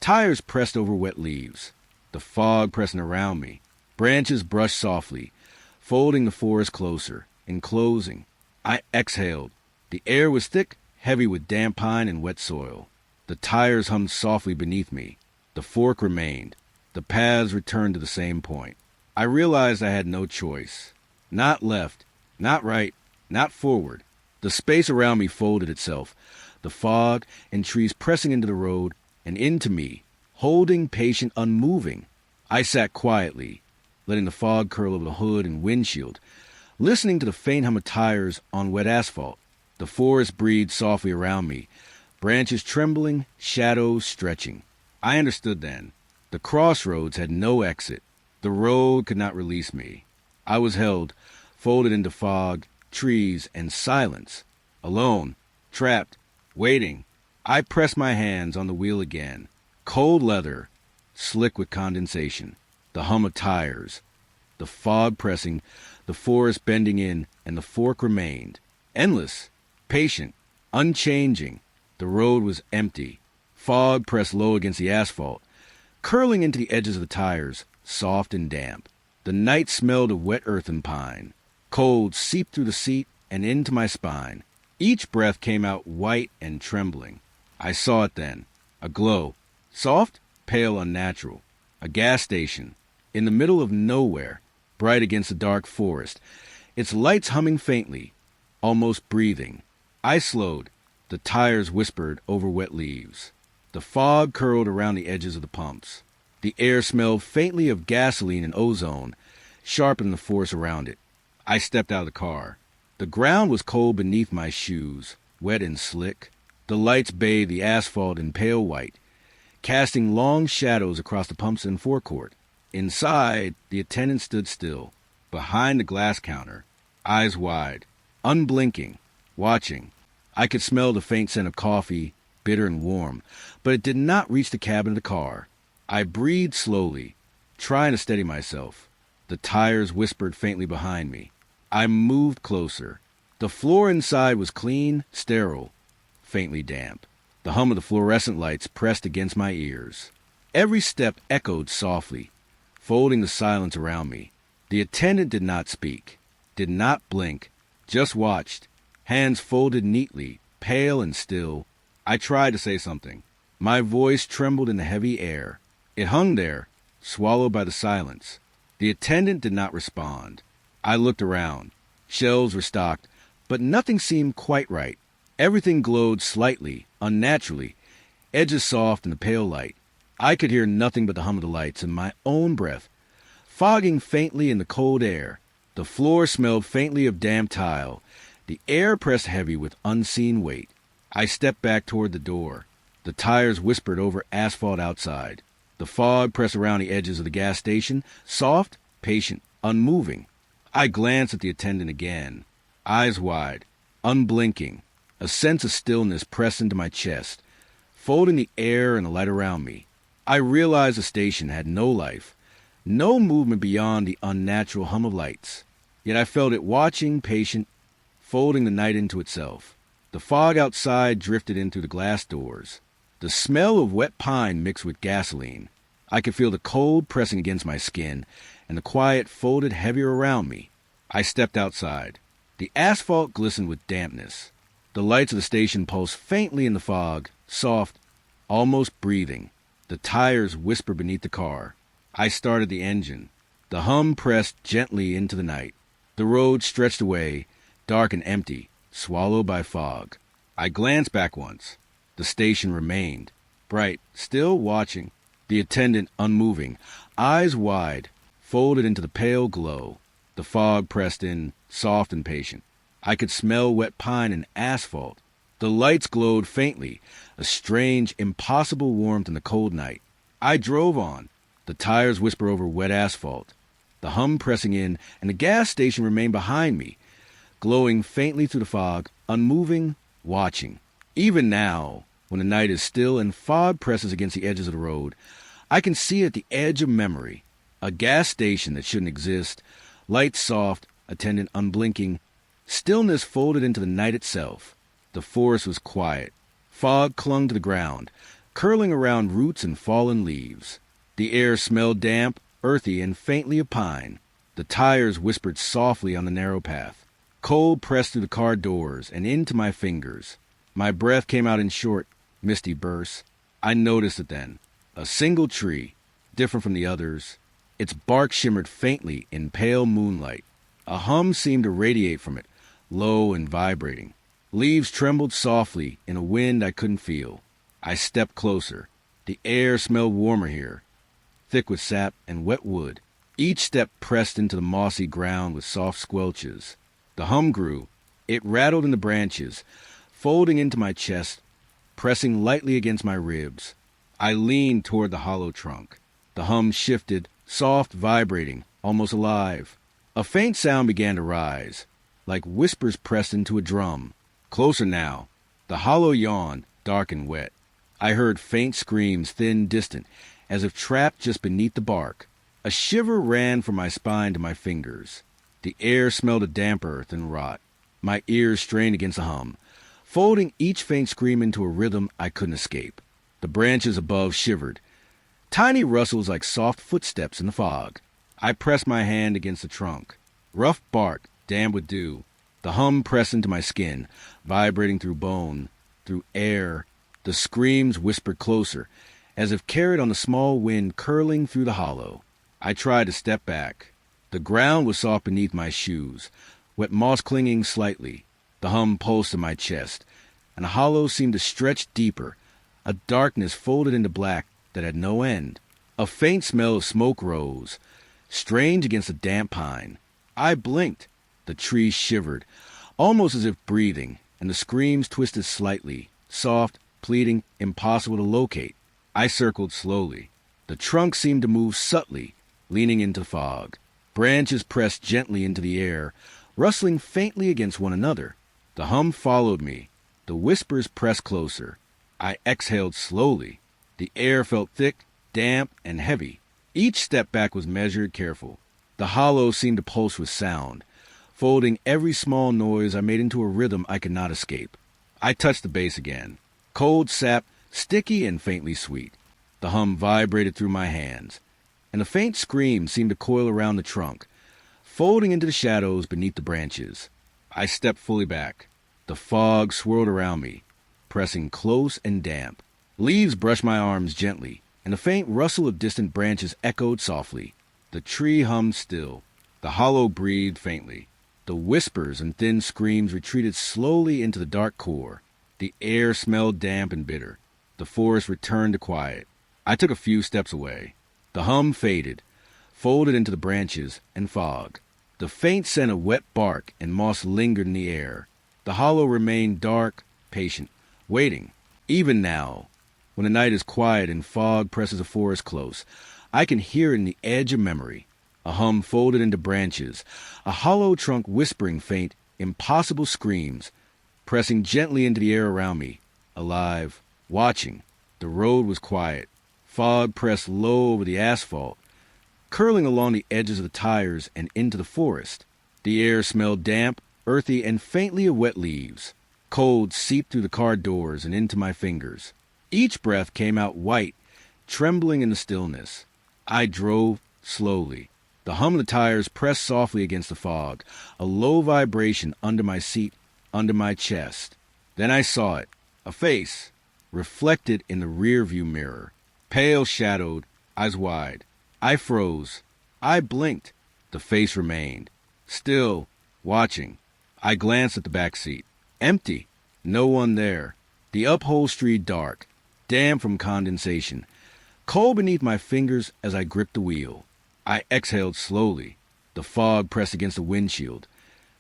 Tires pressed over wet leaves. The fog pressing around me. Branches brushed softly, folding the forest closer, enclosing. I exhaled. The air was thick, heavy with damp pine and wet soil. The tires hummed softly beneath me. The fork remained. The paths returned to the same point. I realized I had no choice. Not left, not right, not forward. The space around me folded itself, the fog and trees pressing into the road and into me, holding, patient, unmoving. I sat quietly, letting the fog curl over the hood and windshield, listening to the faint hum of tires on wet asphalt. The forest breathed softly around me, branches trembling, shadows stretching. I understood then. The crossroads had no exit. The road could not release me. I was held, folded into fog, trees, and silence. Alone, trapped, waiting. I pressed my hands on the wheel again. Cold leather, slick with condensation. The hum of tires. The fog pressing, the forest bending in, and the fork remained. Endless, patient, unchanging. The road was empty. Fog pressed low against the asphalt, curling into the edges of the tires, soft and damp. The night smelled of wet earth and pine. Cold seeped through the seat and into my spine. Each breath came out white and trembling. I saw it then. A glow. Soft, pale, unnatural. A gas station. In the middle of nowhere, bright against the dark forest. Its lights humming faintly, almost breathing. I slowed, The tires whispered over wet leaves. The fog curled around the edges of the pumps. The air smelled faintly of gasoline and ozone, sharpening the forest around it. I stepped out of the car. The ground was cold beneath my shoes, wet and slick. The lights bathed the asphalt in pale white, casting long shadows across the pumps and forecourt. Inside, the attendant stood still, behind the glass counter, eyes wide, unblinking, watching. I could smell the faint scent of coffee, bitter and warm, but it did not reach the cabin of the car. I breathed slowly, trying to steady myself. The tires whispered faintly behind me. I moved closer. The floor inside was clean, sterile, faintly damp. The hum of the fluorescent lights pressed against my ears. Every step echoed softly, folding the silence around me. The attendant did not speak, did not blink, just watched, hands folded neatly, pale and still. I tried to say something. My voice trembled in the heavy air. It hung there, swallowed by the silence. The attendant did not respond. I looked around. Shelves were stocked, but nothing seemed quite right. Everything glowed slightly, unnaturally, edges soft in the pale light. I could hear nothing but the hum of the lights and my own breath, fogging faintly in the cold air. The floor smelled faintly of damp tile. The air pressed heavy with unseen weight. I stepped back toward the door. The tires whispered over asphalt outside. The fog pressed around the edges of the gas station, soft, patient, unmoving. I glanced at the attendant again, eyes wide, unblinking. A sense of stillness pressed into my chest, folding the air and the light around me. I realized the station had no life, no movement beyond the unnatural hum of lights. Yet I felt it watching, patient, folding the night into itself. The fog outside drifted in through the glass doors. The smell of wet pine mixed with gasoline. I could feel the cold pressing against my skin, and the quiet folded heavier around me. I stepped outside. The asphalt glistened with dampness. The lights of the station pulsed faintly in the fog, soft, almost breathing. The tires whispered beneath the car. I started the engine. The hum pressed gently into the night. The road stretched away, dark and empty, swallowed by fog. I glanced back once. The station remained, bright, still watching. The attendant unmoving, eyes wide, folded into the pale glow. The fog pressed in, soft and patient. I could smell wet pine and asphalt. The lights glowed faintly, a strange, impossible warmth in the cold night. I drove on. The tires whispered over wet asphalt. The hum pressing in, and the gas station remained behind me, glowing faintly through the fog, unmoving, watching. Even now, when the night is still and fog presses against the edges of the road, I can see at the edge of memory a gas station that shouldn't exist, lights soft, attendant unblinking, stillness folded into the night itself. The forest was quiet. Fog clung to the ground, curling around roots and fallen leaves. The air smelled damp, earthy, and faintly of pine. The tires whispered softly on the narrow path. Cold pressed through the car doors and into my fingers. My breath came out in short, misty bursts. I noticed it then. A single tree, different from the others. Its bark shimmered faintly in pale moonlight. A hum seemed to radiate from it, low and vibrating. Leaves trembled softly in a wind I couldn't feel. I stepped closer. The air smelled warmer here, thick with sap and wet wood. Each step pressed into the mossy ground with soft squelches. The hum grew. It rattled in the branches, folding into my chest, pressing lightly against my ribs. I leaned toward the hollow trunk. The hum shifted, soft, vibrating, almost alive. A faint sound began to rise, like whispers pressed into a drum. Closer now. The hollow yawned, dark and wet. I heard faint screams, thin, distant, as if trapped just beneath the bark. A shiver ran from my spine to my fingers. The air smelled of damp earth and rot. My ears strained against the hum, folding each faint scream into a rhythm I couldn't escape. The branches above shivered, tiny rustles like soft footsteps in the fog. I pressed my hand against the trunk. Rough bark, damp with dew. The hum pressed into my skin, vibrating through bone, through air. The screams whispered closer, as if carried on the small wind curling through the hollow. I tried to step back. The ground was soft beneath my shoes, wet moss clinging slightly. The hum pulsed in my chest, and the hollow seemed to stretch deeper, a darkness folded into black that had no end. A faint smell of smoke rose, strange against the damp pine. I blinked. The tree shivered, almost as if breathing, and the screams twisted slightly, soft, pleading, impossible to locate. I circled slowly. The trunk seemed to move subtly, leaning into fog. Branches pressed gently into the air, rustling faintly against one another. The hum followed me. The whispers pressed closer. I exhaled slowly. The air felt thick, damp, and heavy. Each step back was measured, careful. The hollow seemed to pulse with sound, folding every small noise I made into a rhythm I could not escape. I touched the base again. Cold sap, sticky and faintly sweet. The hum vibrated through my hands, and a faint scream seemed to coil around the trunk, folding into the shadows beneath the branches. I stepped fully back. The fog swirled around me, pressing close and damp. Leaves brushed my arms gently, and the faint rustle of distant branches echoed softly. The tree hummed still. The hollow breathed faintly. The whispers and thin screams retreated slowly into the dark core. The air smelled damp and bitter. The forest returned to quiet. I took a few steps away. The hum faded, folded into the branches and fog. The faint scent of wet bark and moss lingered in the air. The hollow remained dark, patient, waiting. Even now, when the night is quiet and fog presses the forest close, I can hear it in the edge of memory. A hum folded into branches, a hollow trunk whispering faint, impossible screams, pressing gently into the air around me, alive, watching. The road was quiet. Fog pressed low over the asphalt, curling along the edges of the tires and into the forest. The air smelled damp, earthy, and faintly of wet leaves. Cold seeped through the car doors and into my fingers. Each breath came out white, trembling in the stillness. I drove slowly. The hum of the tires pressed softly against the fog, a low vibration under my seat, under my chest. Then I saw it, a face, reflected in the rearview mirror. Pale shadowed, eyes wide. I froze. I blinked. The face remained, still, watching. I glanced at the back seat. Empty. No one there. The upholstery dark, damp from condensation. Cold beneath my fingers as I gripped the wheel. I exhaled slowly. The fog pressed against the windshield,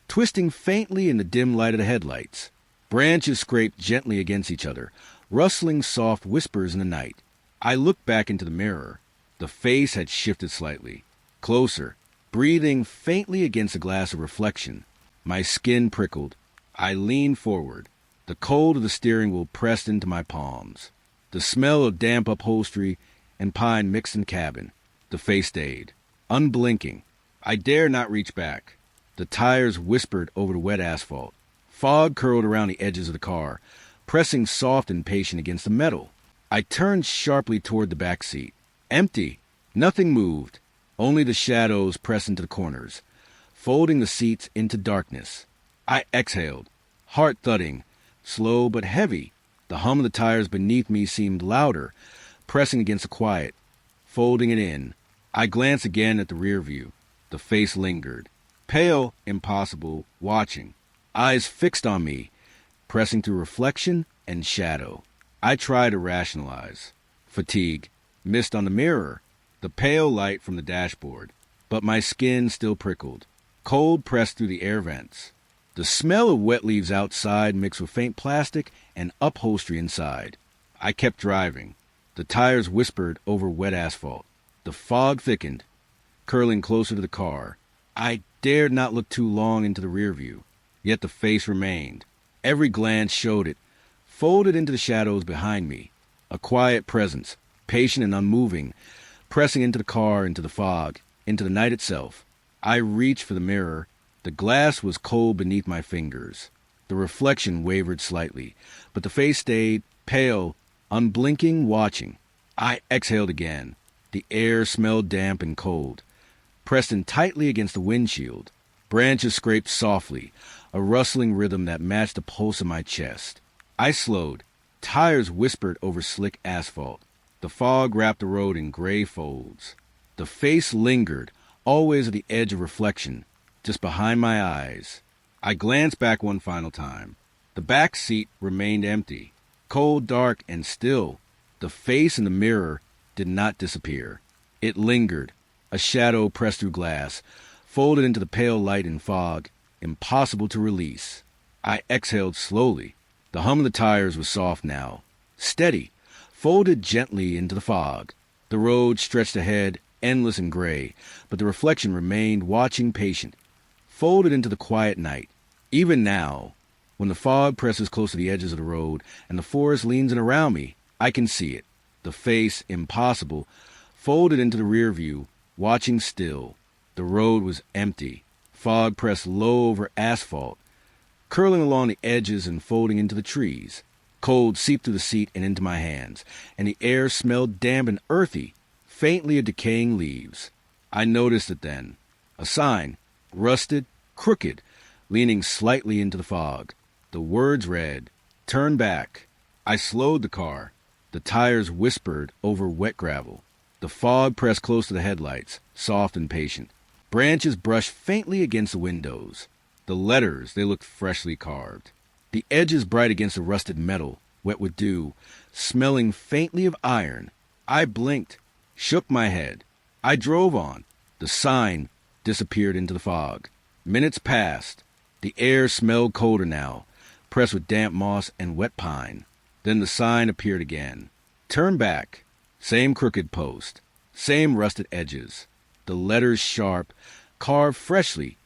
twisting faintly in the dim light of the headlights. Branches scraped gently against each other, rustling soft whispers in the night. I looked back into the mirror. The face had shifted slightly, closer, breathing faintly against the glass of reflection. My skin prickled. I leaned forward. The cold of the steering wheel pressed into my palms. The smell of damp upholstery and pine mixed in the cabin. The face stayed, unblinking. I dared not reach back. The tires whispered over the wet asphalt. Fog curled around the edges of the car, pressing soft and patient against the metal. I turned sharply toward the back seat. Empty. Nothing moved. Only the shadows pressed into the corners, folding the seats into darkness. I exhaled, heart thudding, slow but heavy. The hum of the tires beneath me seemed louder, pressing against the quiet, folding it in. I glanced again at the rear view. The face lingered, pale, impossible, watching, eyes fixed on me, pressing through reflection and shadow. I tried to rationalize. Fatigue, mist on the mirror, the pale light from the dashboard. But my skin still prickled. Cold pressed through the air vents. The smell of wet leaves outside mixed with faint plastic and upholstery inside. I kept driving. The tires whispered over wet asphalt. The fog thickened, curling closer to the car. I dared not look too long into the rear view, yet the face remained. Every glance showed it, folded into the shadows behind me. A quiet presence, patient and unmoving, pressing into the car, into the fog, into the night itself. I reached for the mirror. The glass was cold beneath my fingers. The reflection wavered slightly, but the face stayed, pale, unblinking, watching. I exhaled again. The air smelled damp and cold, pressed in tightly against the windshield. Branches scraped softly, a rustling rhythm that matched the pulse of my chest. I slowed. Tires whispered over slick asphalt. The fog wrapped the road in gray folds. The face lingered, always at the edge of reflection, just behind my eyes. I glanced back one final time. The back seat remained empty, cold, dark, and still. The face in the mirror did not disappear. It lingered, a shadow pressed through glass, folded into the pale light and fog, impossible to release. I exhaled slowly. The hum of the tires was soft now, steady, folded gently into the fog. The road stretched ahead, endless and gray, but the reflection remained watching, patient, folded into the quiet night. Even now, when the fog presses close to the edges of the road and the forest leans in around me, I can see it. The face, impossible, folded into the rear view, watching still. The road was empty, fog pressed low over asphalt, curling along the edges and folding into the trees. Cold seeped through the seat and into my hands, and the air smelled damp and earthy, faintly of decaying leaves. I noticed it then. A sign, rusted, crooked, leaning slightly into the fog. The words read, "Turn back." I slowed the car. The tires whispered over wet gravel. The fog pressed close to the headlights, soft and patient. Branches brushed faintly against the windows. The letters, they looked freshly carved. The edges bright against the rusted metal, wet with dew, smelling faintly of iron. I blinked, shook my head. I drove on. The sign disappeared into the fog. Minutes passed. The air smelled colder now, pressed with damp moss and wet pine. Then the sign appeared again. Turn back. Same crooked post. Same rusted edges. The letters sharp, carved freshly,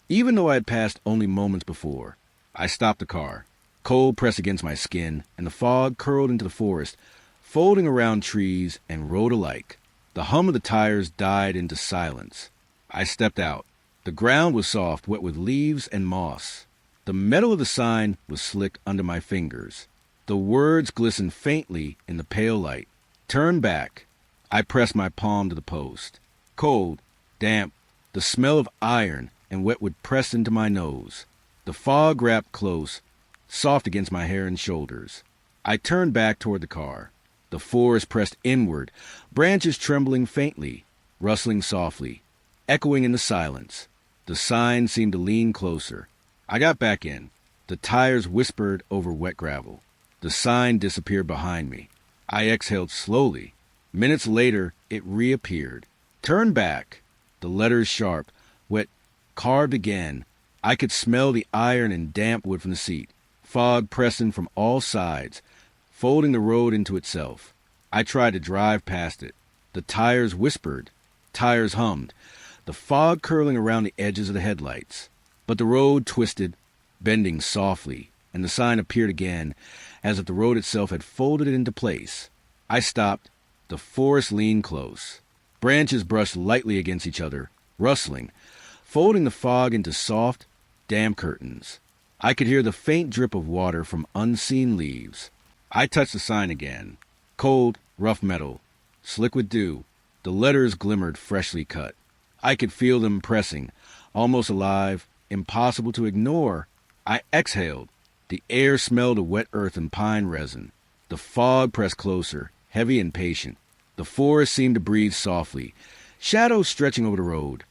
even though I had passed only moments before. I stopped the car. Cold pressed against my skin, and the fog curled into the forest, folding around trees and road alike. The hum of the tires died into silence. I stepped out. The ground was soft, wet with leaves and moss. The metal of the sign was slick under my fingers. The words glistened faintly in the pale light. Turn back. I pressed my palm to the post. Cold, damp, the smell of iron and wetwood pressed into my nose. The fog wrapped close, soft against my hair and shoulders. I turned back toward the car. The forest pressed inward, branches trembling faintly, rustling softly, echoing in the silence. The sign seemed to lean closer. I got back in. The tires whispered over wet gravel. The sign disappeared behind me. I exhaled slowly. Minutes later, it reappeared. Turn back. The letters sharp, wet, carved again. I could smell the iron and damp wood from the seat. Fog pressing from all sides, folding the road into itself. I tried to drive past it. The tires whispered. Tires hummed. The fog curling around the edges of the headlights. But the road twisted, bending softly, and the sign appeared again, as if the road itself had folded it into place. I stopped. The forest leaned close. Branches brushed lightly against each other, rustling, folding the fog into soft, damp curtains. I could hear the faint drip of water from unseen leaves. I touched the sign again. Cold, rough metal, slick with dew. The letters glimmered freshly cut. I could feel them pressing, almost alive, impossible to ignore. I exhaled. The air smelled of wet earth and pine resin. The fog pressed closer, heavy and patient. The forest seemed to breathe softly, shadows stretching over the road,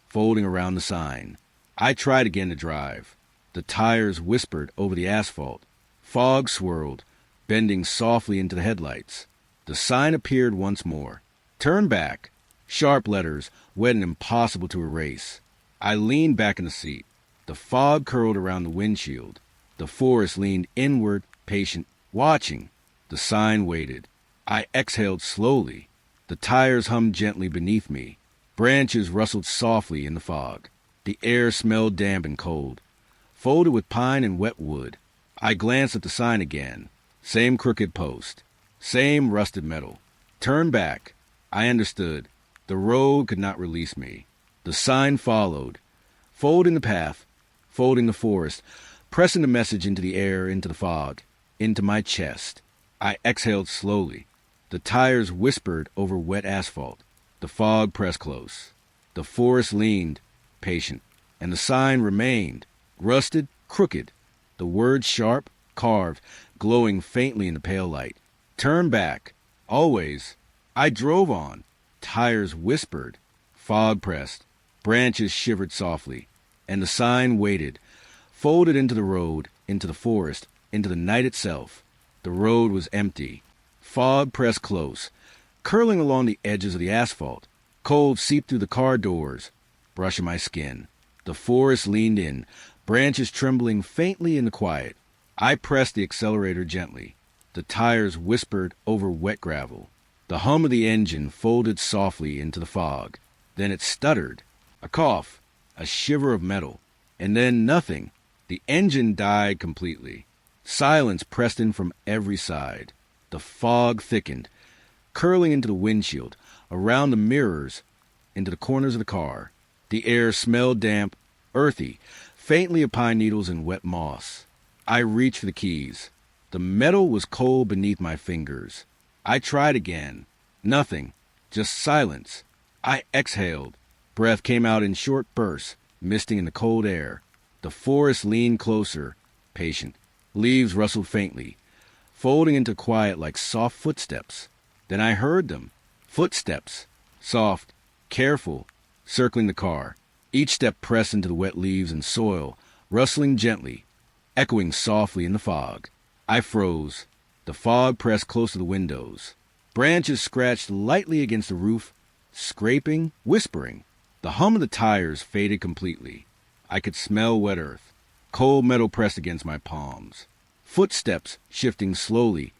folding around the sign. I tried again to drive. The tires whispered over the asphalt. Fog swirled, bending softly into the headlights. The sign appeared once more. Turn back. Sharp letters, wet and impossible to erase. I leaned back in the seat. The fog curled around the windshield. The forest leaned inward, patient, watching. The sign waited. I exhaled slowly. The tires hummed gently beneath me. Branches rustled softly in the fog. The air smelled damp and cold, folded with pine and wet wood. I glanced at the sign again. Same crooked post. Same rusted metal. Turn back. I understood. The road could not release me. The sign followed, folding the path, folding the forest, pressing the message into the air, into the fog, into my chest. I exhaled slowly. The tires whispered over wet asphalt. The fog pressed close. The forest leaned, patient, and the sign remained, rusted, crooked, the words sharp, carved, glowing faintly in the pale light. Turn back. Always. I drove on. Tires whispered. Fog pressed. Branches shivered softly. And the sign waited, folded into the road, into the forest, into the night itself. The road was empty. Fog pressed close, curling along the edges of the asphalt. Cold seeped through the car doors, brushing my skin. The forest leaned in, branches trembling faintly in the quiet. I pressed the accelerator gently. The tires whispered over wet gravel. The hum of the engine folded softly into the fog. Then it stuttered. A cough, a shiver of metal, and then nothing. The engine died completely. Silence pressed in from every side. The fog thickened, curling into the windshield, around the mirrors, into the corners of the car. The air smelled damp, earthy, faintly of pine needles and wet moss. I reached for the keys. The metal was cold beneath my fingers. I tried again. Nothing. Just silence. I exhaled. Breath came out in short bursts, misting in the cold air. The forest leaned closer, patient. Leaves rustled faintly, folding into quiet like soft footsteps. Then I heard them. Footsteps. Soft, careful, circling the car. Each step pressed into the wet leaves and soil, rustling gently, echoing softly in the fog. I froze. The fog pressed close to the windows. Branches scratched lightly against the roof, scraping, whispering. The hum of the tires faded completely. I could smell wet earth. Cold metal pressed against my palms. Footsteps shifting slowly,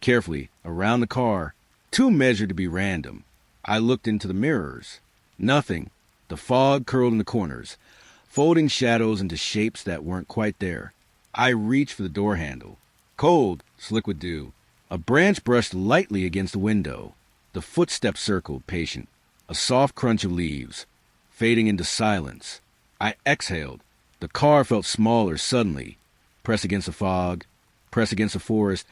carefully, around the car, too measured to be random. I looked into the mirrors. Nothing. The fog curled in the corners, folding shadows into shapes that weren't quite there. I reached for the door handle. Cold, slick with dew. A branch brushed lightly against the window. The footsteps circled, patient. A soft crunch of leaves, fading into silence. I exhaled. The car felt smaller suddenly, pressed against the fog, pressed against the forest,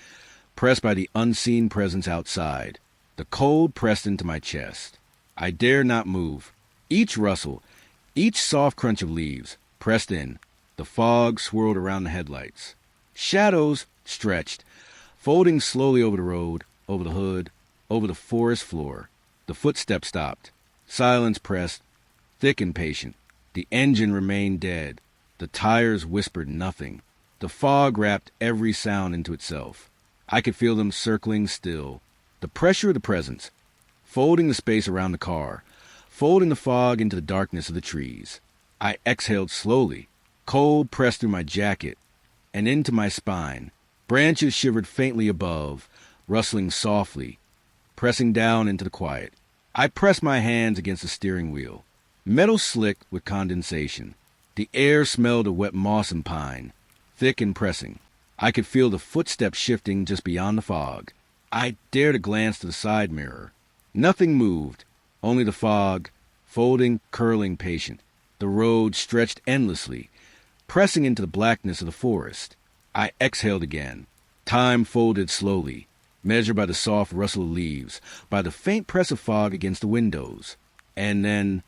pressed by the unseen presence outside. The cold pressed into my chest. I dared not move. Each rustle, each soft crunch of leaves, pressed in. The fog swirled around the headlights. Shadows stretched, folding slowly over the road, over the hood, over the forest floor. The footsteps stopped. Silence pressed, thick and patient. The engine remained dead. The tires whispered nothing. The fog wrapped every sound into itself. I could feel them circling still. The pressure of the presence, folding the space around the car, folding the fog into the darkness of the trees. I exhaled slowly. Cold pressed through my jacket and into my spine. Branches shivered faintly above, rustling softly, pressing down into the quiet. I pressed my hands against the steering wheel. Metal slicked with condensation. The air smelled of wet moss and pine, thick and pressing. I could feel the footsteps shifting just beyond the fog. I dared a glance to the side mirror. Nothing moved, only the fog, folding, curling, patient. The road stretched endlessly, pressing into the blackness of the forest. I exhaled again. Time folded slowly, measured by the soft rustle of leaves, by the faint press of fog against the windows. And then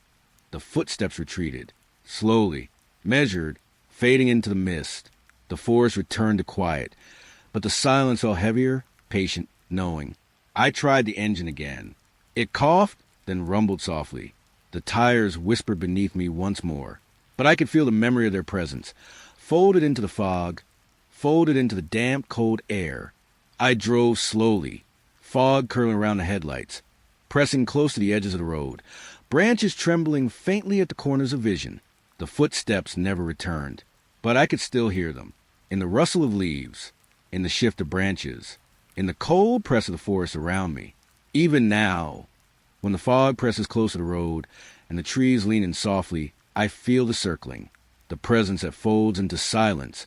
the footsteps retreated, slowly, measured, fading into the mist. The forest returned to quiet, but the silence felt heavier, patient, knowing. I tried the engine again. It coughed, then rumbled softly. The tires whispered beneath me once more, but I could feel the memory of their presence, folded into the fog, folded into the damp, cold air. I drove slowly, fog curling around the headlights, pressing close to the edges of the road, branches trembling faintly at the corners of vision. The footsteps never returned, but I could still hear them, in the rustle of leaves, in the shift of branches, in the cold press of the forest around me. Even now, when the fog presses close to the road and the trees lean in softly, I feel the circling, the presence that folds into silence,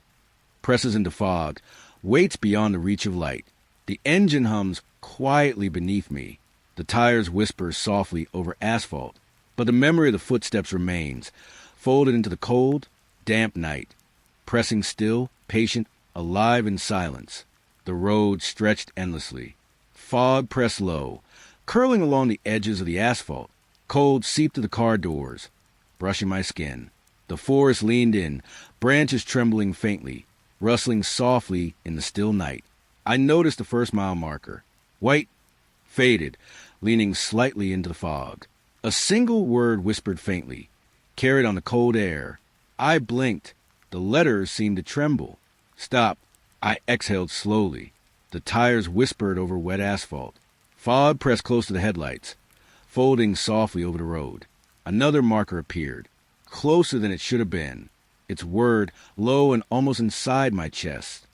presses into fog, waits beyond the reach of light. The engine hums quietly beneath me. The tires whisper softly over asphalt, but the memory of the footsteps remains, folded into the cold, damp night, pressing still, patient, alive in silence. The road stretched endlessly. Fog pressed low, curling along the edges of the asphalt. Cold seeped through the car doors, brushing my skin. The forest leaned in, branches trembling faintly, rustling softly in the still night. I noticed the first mile marker, white, faded, leaning slightly into the fog. A single word whispered faintly, carried on the cold air. I blinked. The letters seemed to tremble. Stop. I exhaled slowly. The tires whispered over wet asphalt. Fog pressed close to the headlights, folding softly over the road. Another marker appeared, closer than it should have been. Its word low and almost inside my chest.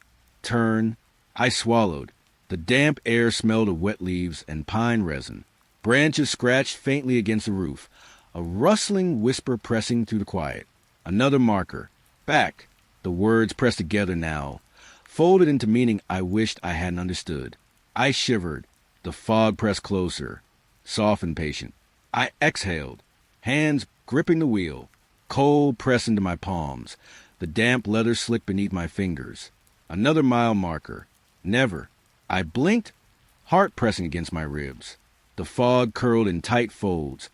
Turn. I swallowed. The damp air smelled of wet leaves and pine resin. Branches scratched faintly against the roof, a rustling whisper pressing through the quiet. Another marker. Back. The words pressed together now, folded into meaning I wished I hadn't understood. I shivered. The fog pressed closer, soft and patient. I exhaled, hands gripping the wheel. Cold pressed into my palms. The damp leather slicked beneath my fingers. Another mile marker. Never. I blinked, heart pressing against my ribs. The fog curled in tight folds,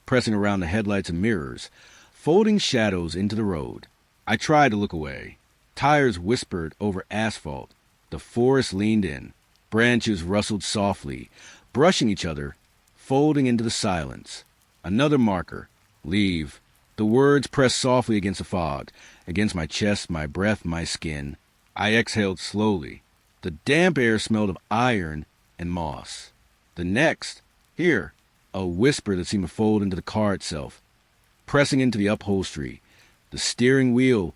pressing around the headlights and mirrors, folding shadows into the road. I tried to look away. Tires whispered over asphalt. The forest leaned in. Branches rustled softly, brushing each other, folding into the silence. Another marker. Leave. The words pressed softly against the fog, against my chest, my breath, my skin. I exhaled slowly. The damp air smelled of iron and moss. The next. Here. A whisper that seemed to fold into the car itself, pressing into the upholstery. The steering wheel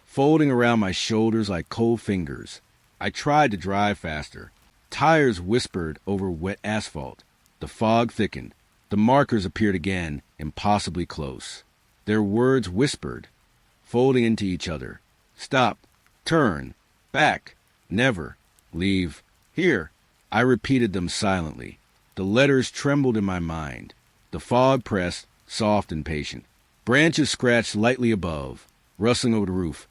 folding around my shoulders like cold fingers. I tried to drive faster. Tires whispered over wet asphalt. The fog thickened. The markers appeared again, impossibly close. Their words whispered, folding into each other. Stop. Turn. Back. Never. Leave. Here. I repeated them silently. The letters trembled in my mind. The fog pressed, soft and patient. Branches scratched lightly above, rustling over the roof,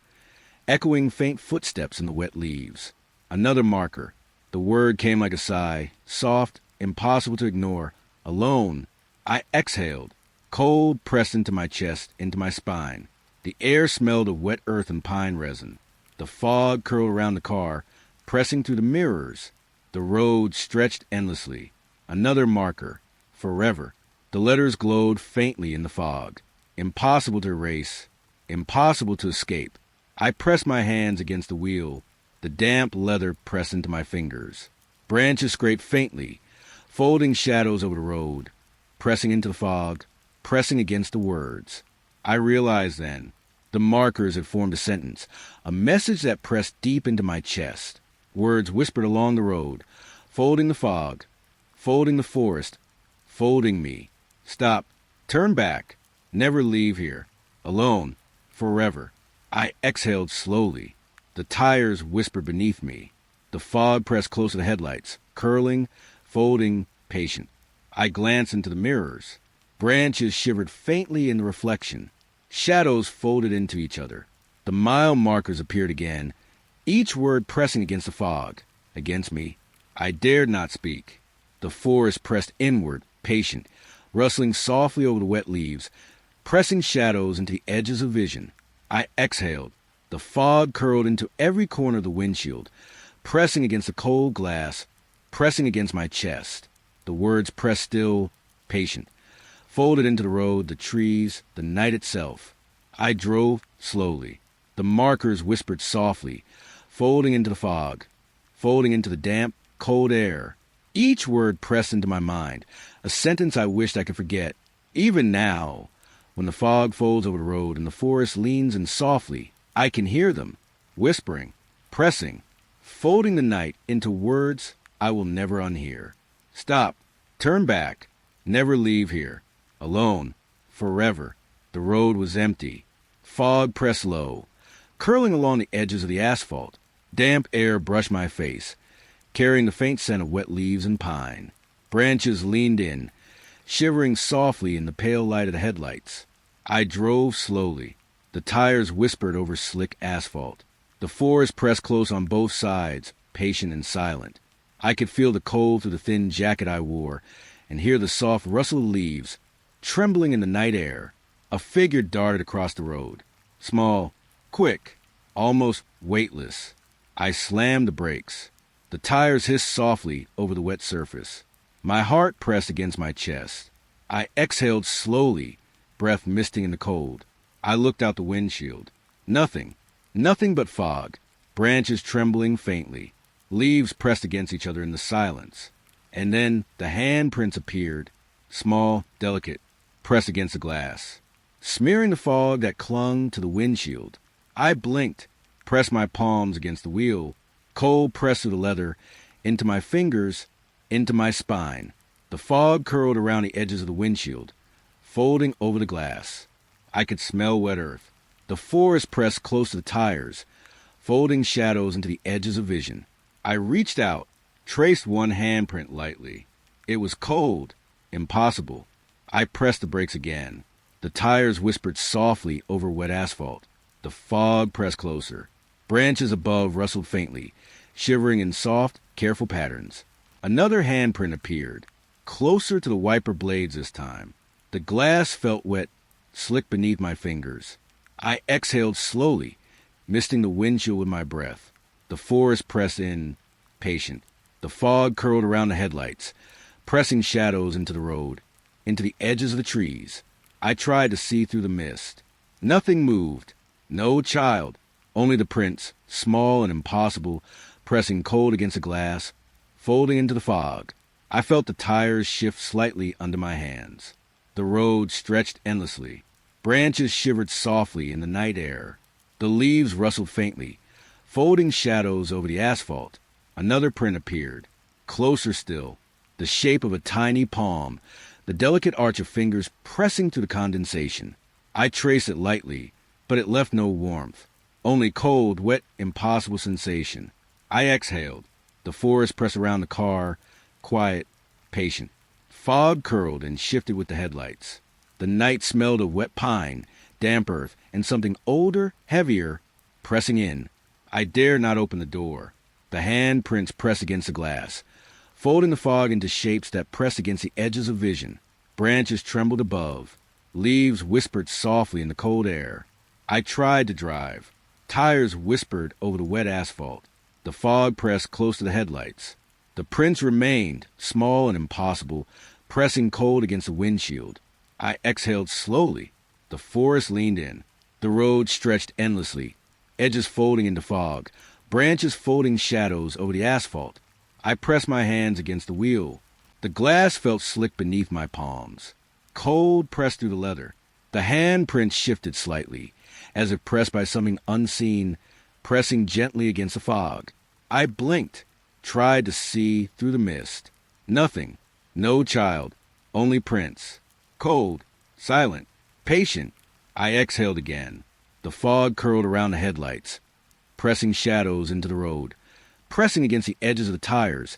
echoing faint footsteps in the wet leaves. Another marker. The word came like a sigh, soft, impossible to ignore. Alone. I exhaled. Cold pressed into my chest, into my spine. The air smelled of wet earth and pine resin. The fog curled around the car, pressing through the mirrors. The road stretched endlessly. Another marker. Forever. The letters glowed faintly in the fog. Impossible to erase. Impossible to escape. I pressed my hands against the wheel. The damp leather pressed into my fingers. Branches scraped faintly, folding shadows over the road, pressing into the fog, pressing against the words. I realized then. The markers had formed a sentence, a message that pressed deep into my chest. Words whispered along the road, folding the fog, folding the forest, folding me. Stop. Turn back. Never leave here. Alone. Forever. I exhaled slowly. The tires whispered beneath me. The fog pressed close to the headlights, curling, folding, patient. I glanced into the mirrors. Branches shivered faintly in the reflection. Shadows folded into each other. The mile markers appeared again, each word pressing against the fog, against me. I dared not speak. The forest pressed inward, patient, rustling softly over the wet leaves, pressing shadows into the edges of vision. I exhaled. The fog curled into every corner of the windshield, pressing against the cold glass, pressing against my chest. The words pressed still, patient, folded into the road, the trees, the night itself. I drove slowly. The markers whispered softly, folding into the fog, folding into the damp, cold air. Each word pressed into my mind, a sentence I wished I could forget. Even now, when the fog folds over the road and the forest leans in softly, I can hear them, whispering, pressing, folding the night into words I will never unhear. Stop. Turn back. Never leave here. Alone. Forever. The road was empty. Fog pressed low, curling along the edges of the asphalt. Damp air brushed my face, carrying the faint scent of wet leaves and pine. Branches leaned in, shivering softly in the pale light of the headlights. I drove slowly. The tires whispered over slick asphalt. The forest pressed close on both sides, patient and silent. I could feel the cold through the thin jacket I wore and hear the soft rustle of leaves trembling in the night air. A figure darted across the road. Small, quick, almost weightless. I slammed the brakes. The tires hissed softly over the wet surface. My heart pressed against my chest. I exhaled slowly, breath misting in the cold. I looked out the windshield. Nothing but fog. branches trembling faintly, leaves pressed against each other in the silence. And then the handprints appeared, small, delicate, pressed against the glass, smearing the fog that clung to the windshield. I blinked, pressed my palms against the wheel, cold pressed through the leather, into my fingers, into my spine. The fog curled around the edges of the windshield, folding over the glass. I could smell wet earth. The forest pressed close to the tires, folding shadows into the edges of vision. I reached out, traced one handprint lightly. It was cold, impossible. I pressed the brakes again. The tires whispered softly over wet asphalt. The fog pressed closer. Branches above rustled faintly, shivering in soft, careful patterns. Another handprint appeared, closer to the wiper blades this time. The glass felt wet, slick beneath my fingers. I exhaled slowly, misting the windshield with my breath. The forest pressed in, patient. The fog curled around the headlights, pressing shadows into the road, into the edges of the trees. I tried to see through the mist. Nothing moved. No child. Only the prints, small and impossible, pressing cold against the glass, folding into the fog. I felt the tires shift slightly under my hands. The road stretched endlessly. Branches shivered softly in the night air. The leaves rustled faintly, folding shadows over the asphalt. Another print appeared, closer still, the shape of a tiny palm, the delicate arch of fingers pressing through the condensation. I traced it lightly, but it left no warmth, only cold, wet, impossible sensation. I exhaled. The forest pressed around the car, quiet, patient. Fog curled and shifted with the headlights. The night smelled of wet pine, damp earth, and something older, heavier, pressing in. I dared not open the door. The handprints pressed against the glass, folding the fog into shapes that pressed against the edges of vision. Branches trembled above. Leaves whispered softly in the cold air. I tried to drive. Tires whispered over the wet asphalt. The fog pressed close to the headlights. The prints remained, small and impossible, pressing cold against the windshield. I exhaled slowly. The forest leaned in. The road stretched endlessly, edges folding into fog, branches folding shadows over the asphalt. I pressed my hands against the wheel. The glass felt slick beneath my palms. Cold pressed through the leather. The handprints shifted slightly, as if pressed by something unseen, pressing gently against the fog. I blinked, tried to see through the mist. Nothing. No child. Only prints. Cold. Silent. Patient. I exhaled again. The fog curled around the headlights, pressing shadows into the road, pressing against the edges of the tires,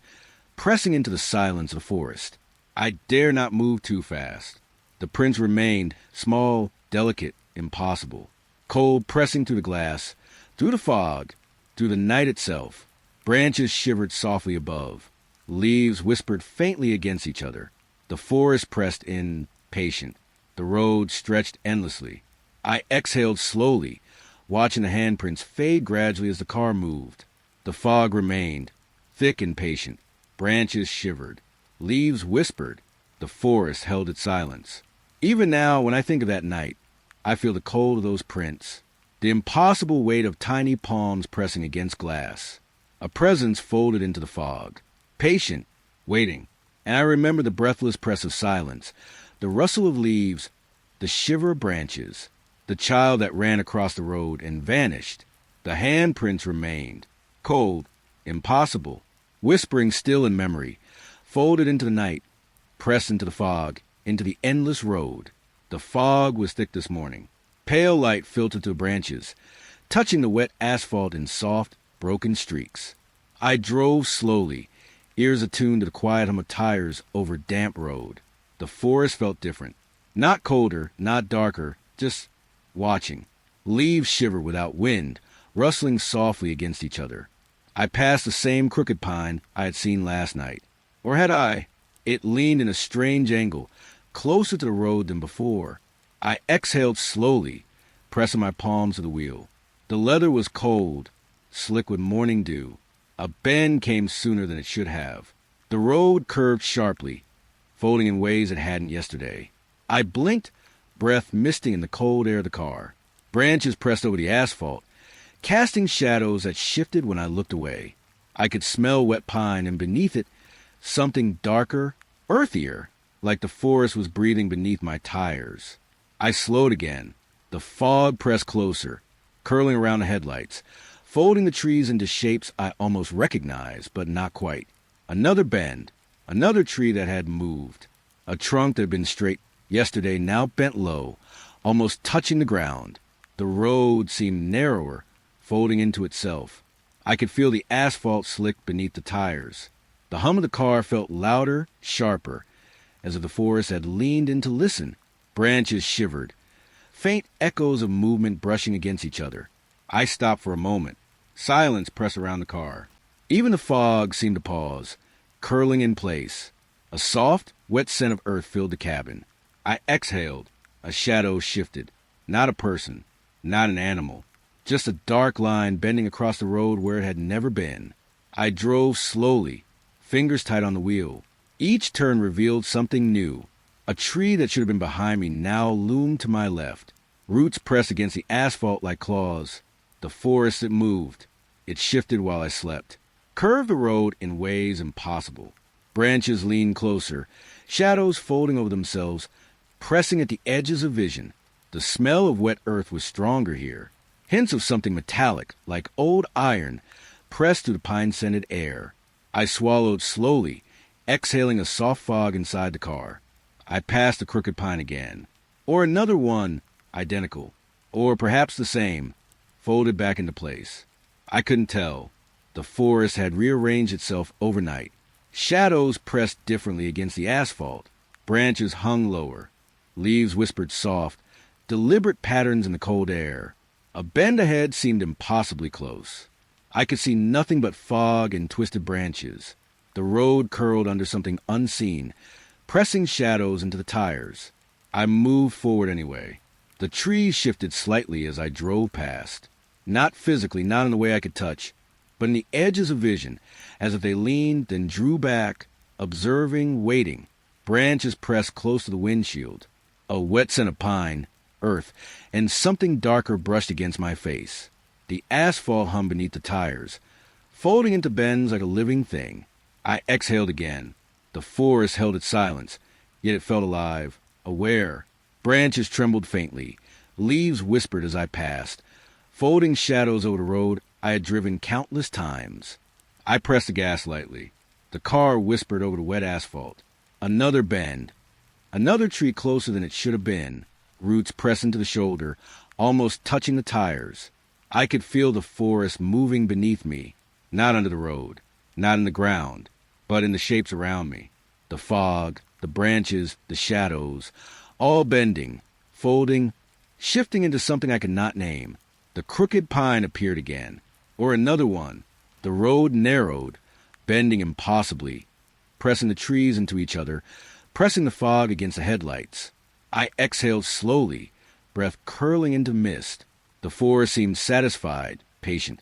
pressing into the silence of the forest. I dare not move too fast. The prints remained, small, delicate, impossible. Cold pressing through the glass, through the fog, through the night itself. Branches shivered softly above. Leaves whispered faintly against each other. The forest pressed in, patient. The road stretched endlessly. I exhaled slowly, watching the handprints fade gradually as the car moved. The fog remained, thick and patient. Branches shivered. Leaves whispered. The forest held its silence. Even now, when I think of that night, I feel the cold of those prints, the impossible weight of tiny palms pressing against glass. A presence folded into the fog, patient, waiting. And I remember the breathless press of silence, the rustle of leaves, the shiver of branches, the child that ran across the road and vanished. The handprints remained, cold, impossible, whispering still in memory, folded into the night, pressed into the fog, into the endless road. The fog was thick this morning. Pale light filtered through branches, touching the wet asphalt in soft, broken streaks. I drove slowly, ears attuned to the quiet hum of tires over damp road. The forest felt different. Not colder, not darker, just watching. Leaves shiver without wind, rustling softly against each other. I passed the same crooked pine I had seen last night. Or had I? It leaned in a strange angle, closer to the road than before. I exhaled slowly, pressing my palms to the wheel. The leather was cold, slick with morning dew. A bend came sooner than it should have. The road curved sharply, folding in ways it hadn't yesterday. I blinked, breath misting in the cold air of the car. Branches pressed over the asphalt, casting shadows that shifted when I looked away. I could smell wet pine, and beneath it, something darker, earthier, like the forest was breathing beneath my tires. I slowed again. The fog pressed closer, curling around the headlights, folding the trees into shapes I almost recognized, but not quite. Another bend, another tree that had moved. A trunk that had been straight yesterday now bent low, almost touching the ground. The road seemed narrower, folding into itself. I could feel the asphalt slick beneath the tires. The hum of the car felt louder, sharper, as if the forest had leaned in to listen. Branches shivered, faint echoes of movement brushing against each other. I stopped for a moment. Silence pressed around the car. Even the fog seemed to pause, curling in place. A soft, wet scent of earth filled the cabin. I exhaled. A shadow shifted. Not a person, not an animal, just a dark line bending across the road where it had never been. I drove slowly, fingers tight on the wheel. Each turn revealed something new. A tree that should have been behind me now loomed to my left. Roots pressed against the asphalt like claws. The forest that moved. It shifted while I slept. Curved the road in ways impossible. Branches leaned closer, shadows folding over themselves, pressing at the edges of vision. The smell of wet earth was stronger here. Hints of something metallic, like old iron, pressed through the pine-scented air. I swallowed slowly, exhaling a soft fog inside the car. I passed the crooked pine again. Or another one, identical. Or perhaps the same, folded back into place. I couldn't tell. The forest had rearranged itself overnight. Shadows pressed differently against the asphalt. Branches hung lower. Leaves whispered soft, deliberate patterns in the cold air. A bend ahead seemed impossibly close. I could see nothing but fog and twisted branches. The road curled under something unseen, pressing shadows into the tires. I moved forward anyway. The trees shifted slightly as I drove past. Not physically, not in the way I could touch, but in the edges of vision, as if they leaned, then drew back, observing, waiting. Branches pressed close to the windshield. A wet scent of pine, earth, and something darker brushed against my face. The asphalt hummed beneath the tires, folding into bends like a living thing. I exhaled again. The forest held its silence, yet it felt alive, aware. Branches trembled faintly. Leaves whispered as I passed, folding shadows over the road I had driven countless times. I pressed the gas lightly. The car whispered over the wet asphalt. Another bend. Another tree closer than it should have been. Roots pressing to the shoulder, almost touching the tires. I could feel the forest moving beneath me, not under the road, not in the ground, but in the shapes around me. The fog, the branches, the shadows, all bending, folding, shifting into something I could not name. The crooked pine appeared again, or another one. The road narrowed, bending impossibly, pressing the trees into each other, pressing the fog against the headlights. I exhaled slowly, breath curling into mist. The forest seemed satisfied, patient,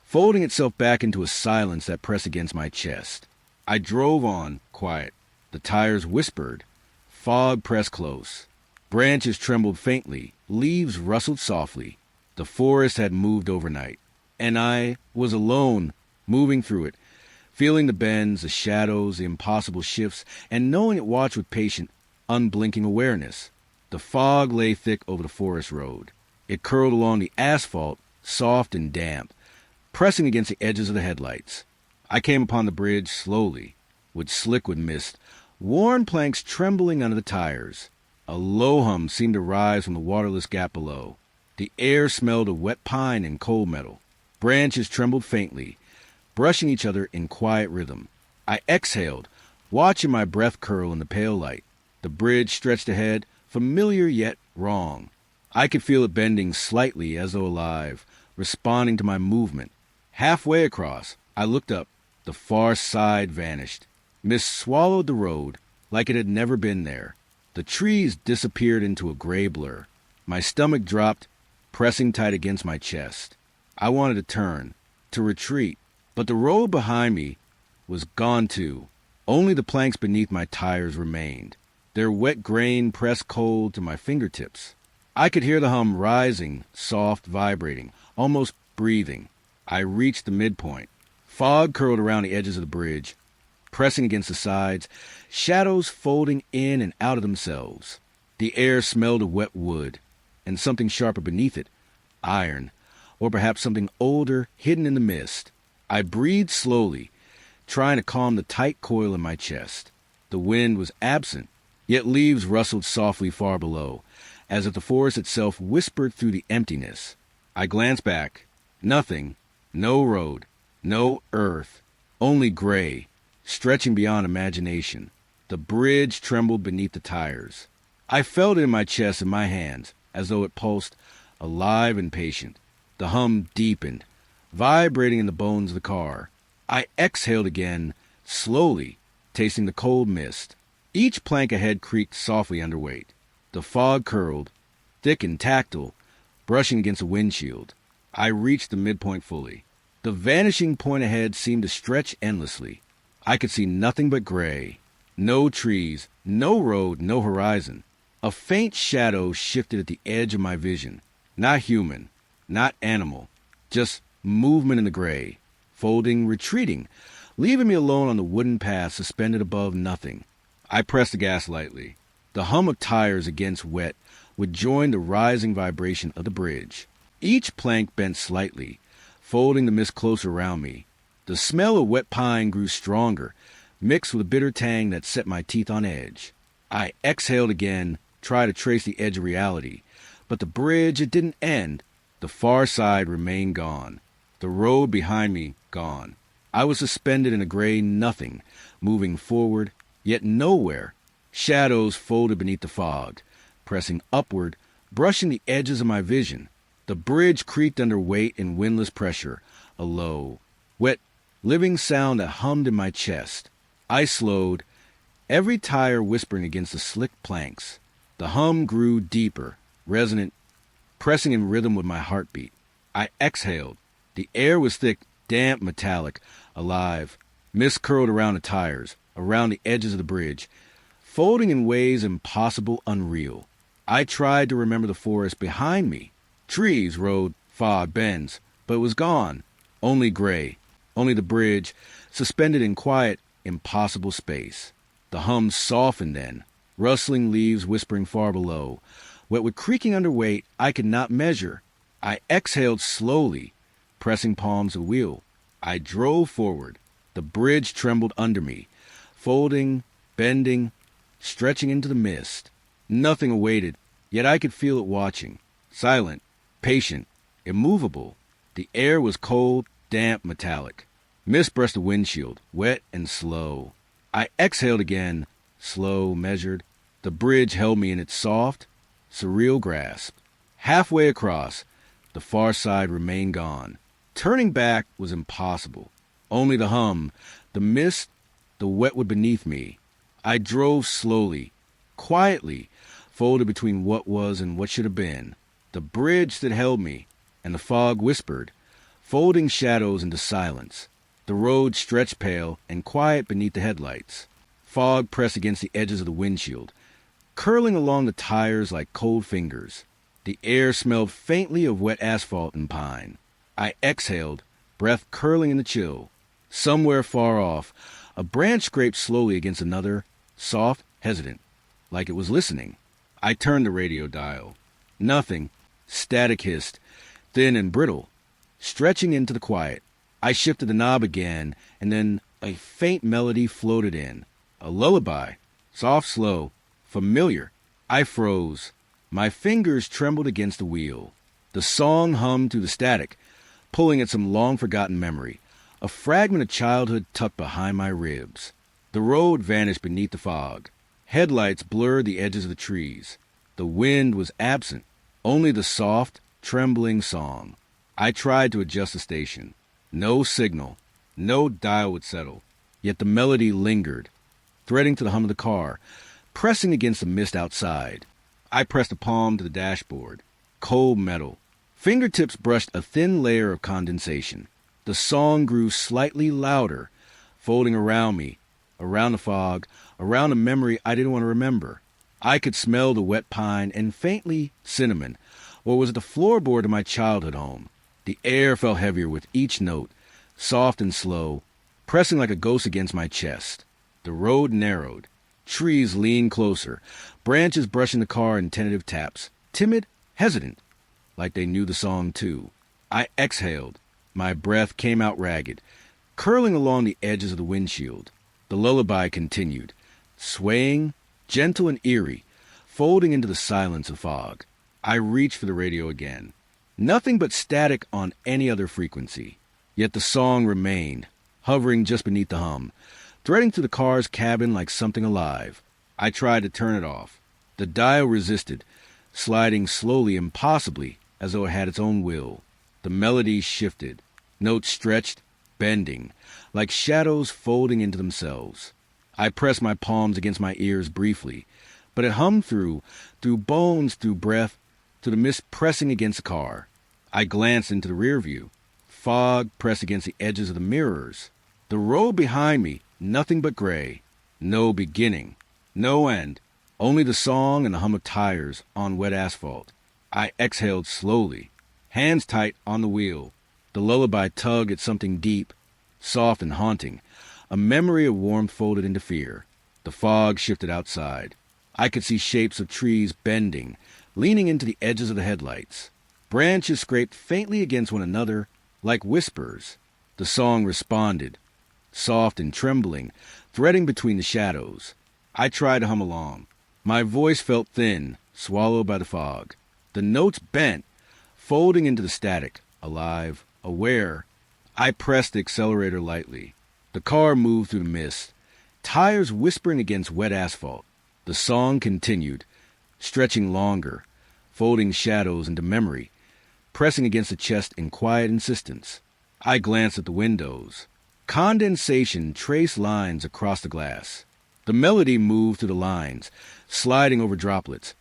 folding itself back into a silence that pressed against my chest. I drove on, quiet. The tires whispered. Fog pressed close. Branches trembled faintly. Leaves rustled softly. The forest had moved overnight, and I was alone, moving through it, feeling the bends, the shadows, the impossible shifts, and knowing it watched with patient, unblinking awareness. The fog lay thick over the forest road. It curled along the asphalt, soft and damp, pressing against the edges of the headlights. I came upon the bridge slowly, slick with mist, worn planks trembling under the tires. A low hum seemed to rise from the waterless gap below. The air smelled of wet pine and coal metal. Branches trembled faintly, brushing each other in quiet rhythm. I exhaled, watching my breath curl in the pale light. The bridge stretched ahead, familiar yet wrong. I could feel it bending slightly as though alive, responding to my movement. Halfway across, I looked up. The far side vanished. Mist swallowed the road like it had never been there. The trees disappeared into a gray blur. My stomach dropped, pressing tight against my chest. I wanted to turn, to retreat, but the road behind me was gone too. Only the planks beneath my tires remained, their wet grain pressed cold to my fingertips. I could hear the hum rising, soft, vibrating, almost breathing. I reached the midpoint. Fog curled around the edges of the bridge, pressing against the sides, shadows folding in and out of themselves. The air smelled of wet wood, and something sharper beneath it, iron, or perhaps something older hidden in the mist. I breathed slowly, trying to calm the tight coil in my chest. The wind was absent, yet leaves rustled softly far below, as if the forest itself whispered through the emptiness. I glanced back. Nothing. No road. No earth. Only gray, stretching beyond imagination. The bridge trembled beneath the tires. I felt it in my chest and my hands, as though it pulsed, alive and patient. The hum deepened, vibrating in the bones of the car. I exhaled again, slowly, tasting the cold mist. Each plank ahead creaked softly under weight. The fog curled, thick and tactile, brushing against the windshield. I reached the midpoint fully. The vanishing point ahead seemed to stretch endlessly. I could see nothing but gray. No trees, no road, no horizon. A faint shadow shifted at the edge of my vision. Not human, not animal, just movement in the gray, folding, retreating, leaving me alone on the wooden path suspended above nothing. I pressed the gas lightly. The hum of tires against wet would join the rising vibration of the bridge. Each plank bent slightly, folding the mist closer around me. The smell of wet pine grew stronger, mixed with a bitter tang that set my teeth on edge. I exhaled again, tried to trace the edge of reality. But the bridge, it didn't end. The far side remained gone. The road behind me, gone. I was suspended in a gray nothing, moving forward, yet nowhere. Shadows folded beneath the fog, pressing upward, brushing the edges of my vision. The bridge creaked under weight and windless pressure, a low, wet, living sound that hummed in my chest. I slowed, every tire whispering against the slick planks. The hum grew deeper, resonant, pressing in rhythm with my heartbeat. I exhaled. The air was thick, damp, metallic, alive. Mist curled around the tires, around the edges of the bridge, folding in ways impossible, unreal. I tried to remember the forest behind me. Trees, road, fog, bends, but it was gone. Only gray, only the bridge, suspended in quiet, impossible space. The hum softened then, rustling leaves whispering far below. What with creaking under weight I could not measure. I exhaled slowly, pressing palms to the wheel. I drove forward. The bridge trembled under me, folding, bending, stretching into the mist. Nothing awaited, yet I could feel it watching. Silent, patient, immovable. The air was cold, damp, metallic. Mist brushed the windshield, wet and slow. I exhaled again, slow, measured. The bridge held me in its soft, surreal grasp. Halfway across, the far side remained gone. Turning back was impossible. Only the hum, the mist, the wetwood beneath me. I drove slowly, quietly, folded between what was and what should have been. The bridge that held me, and the fog whispered, folding shadows into silence. The road stretched pale and quiet beneath the headlights. Fog pressed against the edges of the windshield, curling along the tires like cold fingers. The air smelled faintly of wet asphalt and pine. I exhaled, breath curling in the chill. Somewhere far off, a branch scraped slowly against another, soft, hesitant, like it was listening. I turned the radio dial. Nothing. Static hissed, thin and brittle, stretching into the quiet. I shifted the knob again, and then a faint melody floated in. A lullaby. Soft, slow, familiar. I froze. My fingers trembled against the wheel. The song hummed through the static, pulling at some long-forgotten memory, a fragment of childhood tucked behind my ribs. The road vanished beneath the fog. Headlights blurred the edges of the trees. The wind was absent, only the soft, trembling song. I tried to adjust the station. No signal. No dial would settle. Yet the melody lingered, threading to the hum of the car, pressing against the mist outside. I pressed a palm to the dashboard. Cold metal. Fingertips brushed a thin layer of condensation. The song grew slightly louder, folding around me, around the fog, around a memory I didn't want to remember. I could smell the wet pine and faintly cinnamon, or was it the floorboard of my childhood home? The air felt heavier with each note, soft and slow, pressing like a ghost against my chest. The road narrowed. Trees leaned closer, branches brushing the car in tentative taps, timid, hesitant, like they knew the song too. I exhaled. My breath came out ragged, curling along the edges of the windshield. The lullaby continued, swaying, gentle and eerie, folding into the silence of fog. I reached for the radio again. Nothing but static on any other frequency. Yet the song remained, hovering just beneath the hum, threading through the car's cabin like something alive. I tried to turn it off. The dial resisted, sliding slowly, impossibly, as though it had its own will. The melody shifted, notes stretched, bending, like shadows folding into themselves. I pressed my palms against my ears briefly, but it hummed through bones, through breath, to the mist pressing against the car. I glanced into the rear view. Fog pressed against the edges of the mirrors. The road behind me, nothing but gray. No beginning, no end, only the song and the hum of tires on wet asphalt. I exhaled slowly, hands tight on the wheel. The lullaby tugged at something deep, soft and haunting, a memory of warmth folded into fear. The fog shifted outside. I could see shapes of trees bending, leaning into the edges of the headlights. Branches scraped faintly against one another, like whispers. The song responded, soft and trembling, threading between the shadows. I tried to hum along. My voice felt thin, swallowed by the fog. The notes bent, folding into the static, alive, aware. I pressed the accelerator lightly. The car moved through the mist, tires whispering against wet asphalt. The song continued, stretching longer, folding shadows into memory, pressing against the chest in quiet insistence. I glanced at the windows. Condensation traced lines across the glass. The melody moved through the lines, sliding over droplets,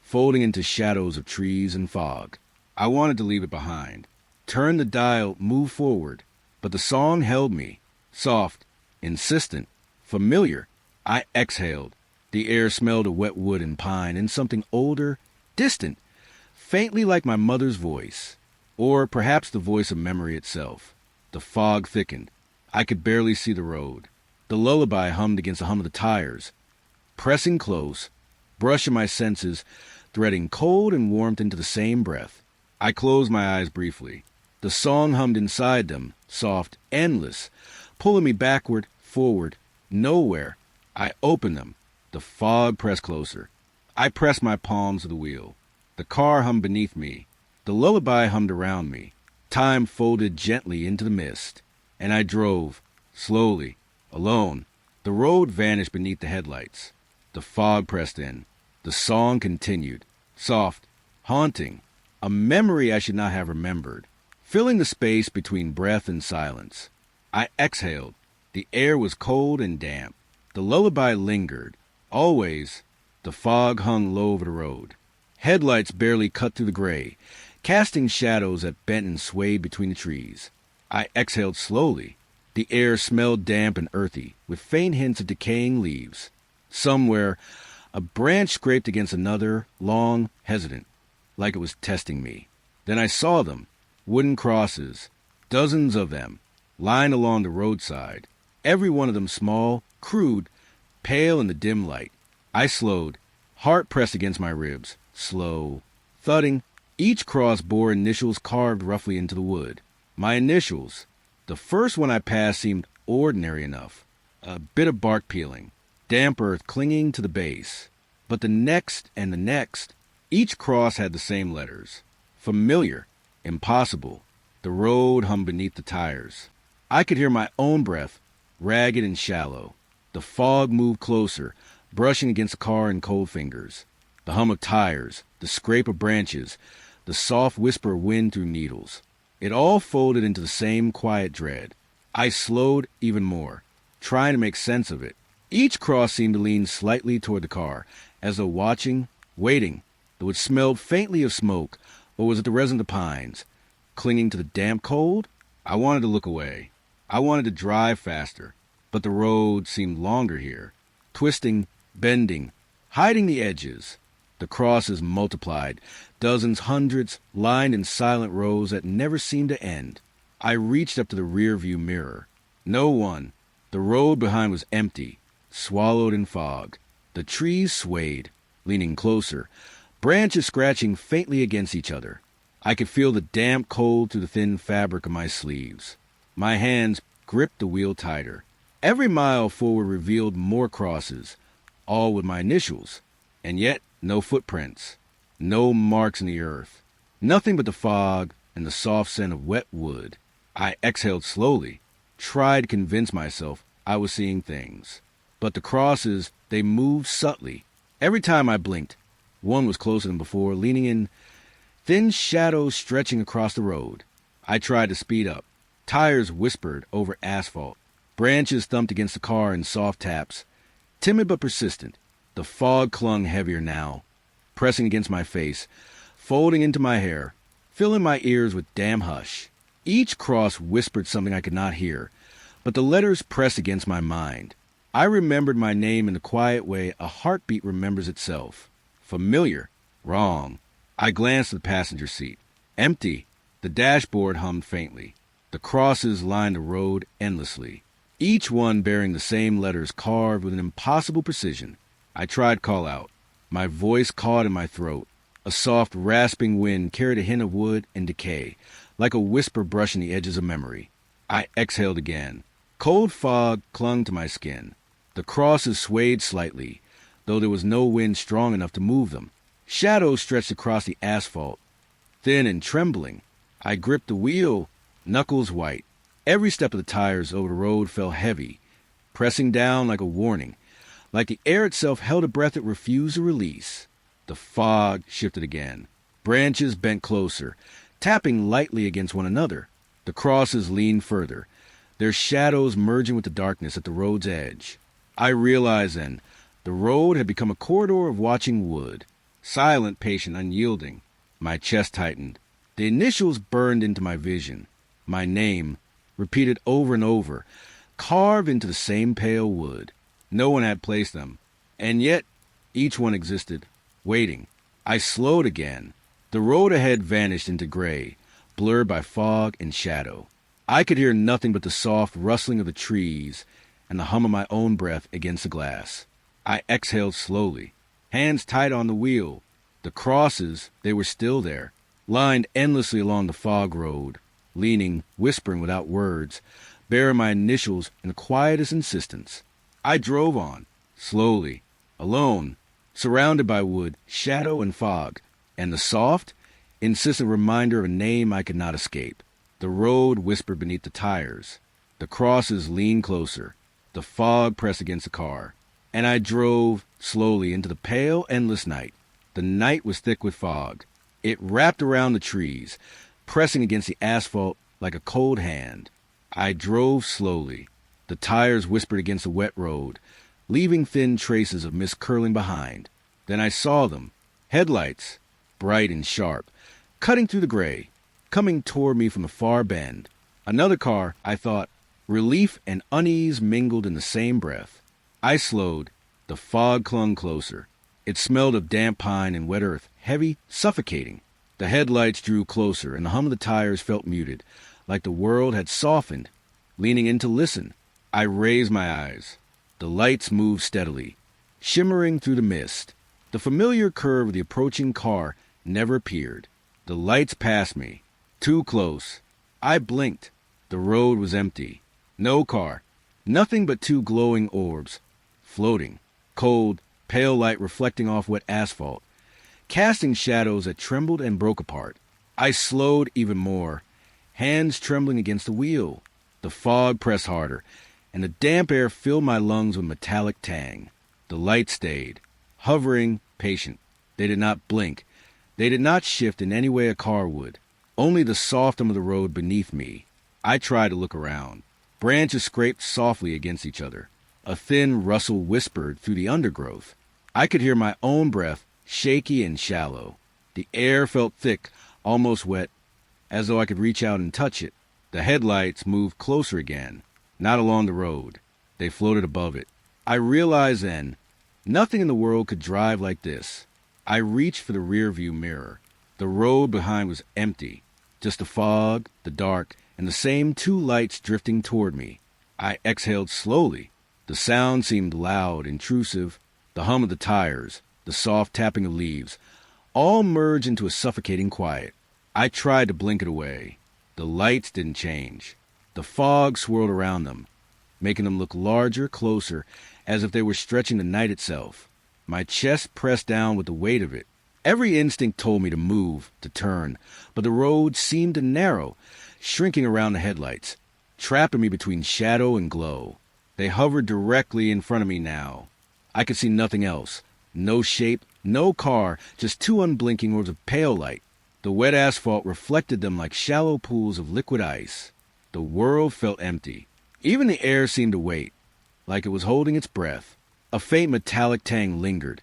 folding into shadows of trees and fog. I wanted to leave it behind, turn the dial, move forward, but the song held me, soft, insistent, familiar. I exhaled. The air smelled of wet wood and pine and something older, distant, faintly like my mother's voice, or perhaps the voice of memory itself. The fog thickened. I could barely see the road. The lullaby hummed against the hum of the tires, pressing close, brushing my senses, threading cold and warmth into the same breath. I closed my eyes briefly. The song hummed inside them, soft, endless, pulling me backward, forward, nowhere. I opened them. The fog pressed closer. I pressed my palms to the wheel. The car hummed beneath me. The lullaby hummed around me. Time folded gently into the mist. And I drove, slowly, alone. The road vanished beneath the headlights. The fog pressed in. The song continued, soft, haunting, a memory I should not have remembered, filling the space between breath and silence. I exhaled. The air was cold and damp. The lullaby lingered. Always, the fog hung low over the road. Headlights barely cut through the gray, casting shadows that bent and swayed between the trees. I exhaled slowly. The air smelled damp and earthy, with faint hints of decaying leaves. Somewhere, a branch scraped against another, long, hesitant, like it was testing me. Then I saw them, wooden crosses, dozens of them, lying along the roadside, every one of them small, crude, pale in the dim light. I slowed, heart pressed against my ribs, slow, thudding. Each cross bore initials carved roughly into the wood. My initials. The first one I passed seemed ordinary enough, a bit of bark peeling, damp earth clinging to the base. But the next and the next, each cross had the same letters. Familiar, impossible. The road hummed beneath the tires. I could hear my own breath, ragged and shallow. The fog moved closer, brushing against the car in cold fingers. The hum of tires, the scrape of branches, the soft whisper of wind through needles. It all folded into the same quiet dread. I slowed even more, trying to make sense of it. Each cross seemed to lean slightly toward the car, as though watching, waiting, though it smelled faintly of smoke, or was it the resin of the pines, clinging to the damp cold? I wanted to look away. I wanted to drive faster, but the road seemed longer here, twisting, bending, hiding the edges. The The crosses multiplied, dozens, hundreds, lined in silent rows that never seemed to end. I reached up to the rear-view mirror. No one. The road behind was empty, swallowed in fog. The trees swayed, leaning closer, branches scratching faintly against each other. I could feel the damp cold through the thin fabric of my sleeves. My hands gripped the wheel tighter. Every mile forward revealed more crosses, all with my initials, and yet no footprints, no marks in the earth, nothing but the fog and the soft scent of wet wood. I exhaled slowly, tried to convince myself I was seeing things. But the crosses, they moved subtly. Every time I blinked, one was closer than before, leaning in, thin shadows stretching across the road. I tried to speed up. Tires whispered over asphalt. Branches thumped against the car in soft taps. Timid but persistent, the fog clung heavier now, pressing against my face, folding into my hair, filling my ears with damn hush. Each cross whispered something I could not hear, but the letters pressed against my mind. I remembered my name in the quiet way a heartbeat remembers itself. Familiar. Wrong. I glanced at the passenger seat. Empty. The dashboard hummed faintly. The crosses lined the road endlessly, each one bearing the same letters carved with an impossible precision. I tried call out. My voice caught in my throat. A soft, rasping wind carried a hint of wood and decay, like a whisper brushing the edges of memory. I exhaled again. Cold fog clung to my skin. The crosses swayed slightly, though there was no wind strong enough to move them. Shadows stretched across the asphalt, thin and trembling. I gripped the wheel, knuckles white. Every step of the tires over the road fell heavy, pressing down like a warning, like the air itself held a breath it refused to release. The fog shifted again. Branches bent closer, tapping lightly against one another. The crosses leaned further, their shadows merging with the darkness at the road's edge. I realized then, the road had become a corridor of watching wood, silent, patient, unyielding. My chest tightened. The initials burned into my vision. My name, repeated over and over, carved into the same pale wood. No one had placed them, and yet each one existed, waiting. I slowed again. The road ahead vanished into gray, blurred by fog and shadow. I could hear nothing but the soft rustling of the trees and the hum of my own breath against the glass. I exhaled slowly, hands tight on the wheel. The crosses, they were still there, lined endlessly along the fog road, leaning, whispering without words, bearing my initials in the quietest insistence. I drove on, slowly, alone, surrounded by wood, shadow, and fog, and the soft, insistent reminder of a name I could not escape. The road whispered beneath the tires. The crosses leaned closer. The fog pressed against the car. And I drove slowly into the pale, endless night. The night was thick with fog. It wrapped around the trees, pressing against the asphalt like a cold hand. I drove slowly. The tires whispered against the wet road, leaving thin traces of mist curling behind. Then I saw them, headlights, bright and sharp, cutting through the gray, coming toward me from a far bend. Another car, I thought. Relief and unease mingled in the same breath. I slowed. The fog clung closer. It smelled of damp pine and wet earth, heavy, suffocating. The headlights drew closer, and the hum of the tires felt muted, like the world had softened. Leaning in to listen, I raised my eyes. The lights moved steadily, shimmering through the mist. The familiar curve of the approaching car never appeared. The lights passed me, too close. I blinked. The road was empty. No car. Nothing but two glowing orbs, floating, cold, pale light reflecting off wet asphalt, casting shadows that trembled and broke apart. I slowed even more, hands trembling against the wheel. The fog pressed harder, and the damp air filled my lungs with metallic tang. The light stayed, hovering, patient. They did not blink. They did not shift in any way a car would. Only the soft hum of the road beneath me. I tried to look around. Branches scraped softly against each other. A thin rustle whispered through the undergrowth. I could hear my own breath, shaky and shallow. The air felt thick, almost wet, as though I could reach out and touch it. The headlights moved closer again, not along the road. They floated above it. I realized then, nothing in the world could drive like this. I reached for the rearview mirror. The road behind was empty. Just the fog, the dark, and the same two lights drifting toward me. I exhaled slowly. The sound seemed loud, intrusive. The hum of the tires, the soft tapping of leaves, all merged into a suffocating quiet. I tried to blink it away. The lights didn't change. The fog swirled around them, making them look larger, closer, as if they were stretching the night itself. My chest pressed down with the weight of it. Every instinct told me to move, to turn, but the road seemed to narrow, shrinking around the headlights, trapping me between shadow and glow. They hovered directly in front of me now. I could see nothing else. No shape, no car, just two unblinking orbs of pale light. The wet asphalt reflected them like shallow pools of liquid ice. The world felt empty. Even the air seemed to wait, like it was holding its breath. A faint metallic tang lingered,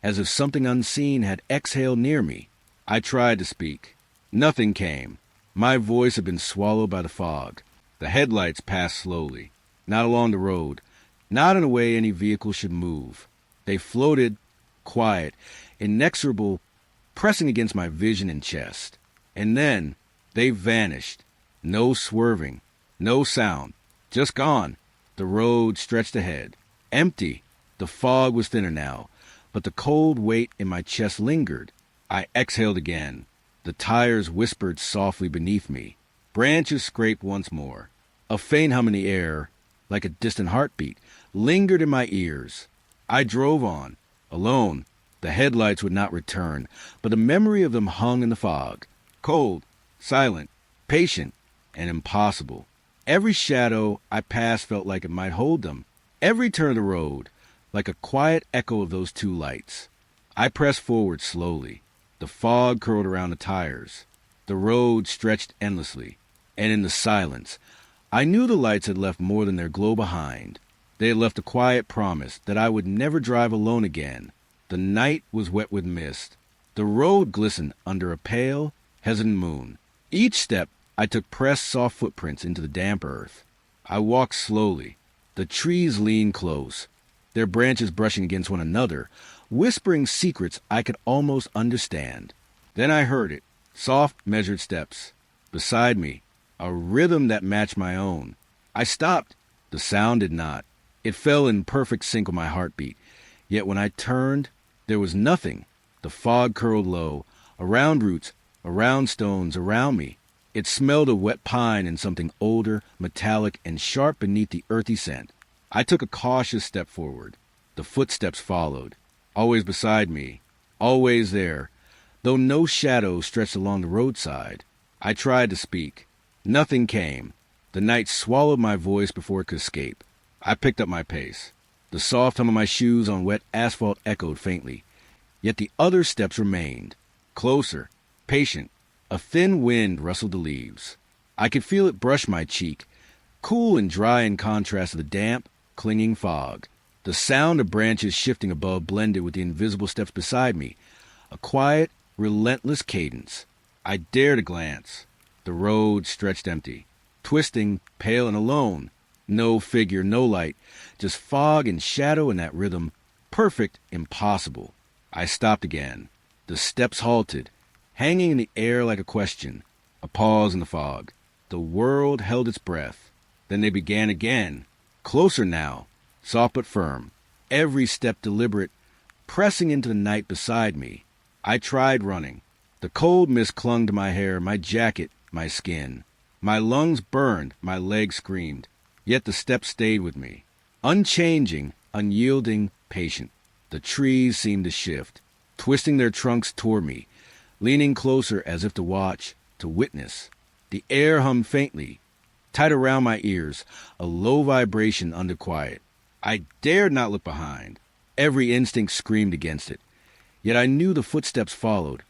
as if something unseen had exhaled near me. I tried to speak. Nothing came. My voice had been swallowed by the fog. The headlights passed slowly, not along the road, not in a way any vehicle should move. They floated, quiet, inexorable, pressing against my vision and chest. And then they vanished. No swerving, no sound, just gone. The road stretched ahead, empty. The fog was thinner now, but the cold weight in my chest lingered. I exhaled again. The tires whispered softly beneath me. Branches scraped once more. A faint hum in the air, like a distant heartbeat, lingered in my ears. I drove on, alone. The headlights would not return, but the memory of them hung in the fog. Cold, silent, patient, and impossible. Every shadow I passed felt like it might hold them. Every turn of the road, like a quiet echo of those two lights. I pressed forward slowly. The fog curled around the tires. The road stretched endlessly. And in the silence, I knew the lights had left more than their glow behind. They had left a quiet promise that I would never drive alone again. The night was wet with mist. The road glistened under a pale, hesitant moon. Each step I took pressed soft footprints into the damp earth. I walked slowly. The trees leaned close, their branches brushing against one another, whispering secrets I could almost understand. Then I heard it, soft, measured steps. Beside me, a rhythm that matched my own. I stopped. The sound did not. It fell in perfect sync with my heartbeat. Yet when I turned, there was nothing. The fog curled low, around roots, around stones, around me. It smelled of wet pine and something older, metallic, and sharp beneath the earthy scent. I took a cautious step forward. The footsteps followed, always beside me, always there, though no shadow stretched along the roadside. I tried to speak. Nothing came. The night swallowed my voice before it could escape. I picked up my pace. The soft hum of my shoes on wet asphalt echoed faintly. Yet the other steps remained, closer, patient. A thin wind rustled the leaves. I could feel it brush my cheek, cool and dry in contrast to the damp, clinging fog. The sound of branches shifting above blended with the invisible steps beside me, a quiet, relentless cadence. I dared a glance. The road stretched empty, twisting, pale and alone. No figure, no light, just fog and shadow in that rhythm, perfect, impossible. I stopped again. The steps halted, hanging in the air like a question, a pause in the fog. The world held its breath. Then they began again, closer now, soft but firm, every step deliberate, pressing into the night beside me. I tried running. The cold mist clung to my hair, my jacket, my skin. My lungs burned, my legs screamed. Yet the steps stayed with me, unchanging, unyielding, patient. The trees seemed to shift, twisting their trunks toward me, leaning closer as if to watch, to witness. The air hummed faintly, tight around my ears, a low vibration under quiet. I dared not look behind. Every instinct screamed against it. Yet I knew the footsteps followed,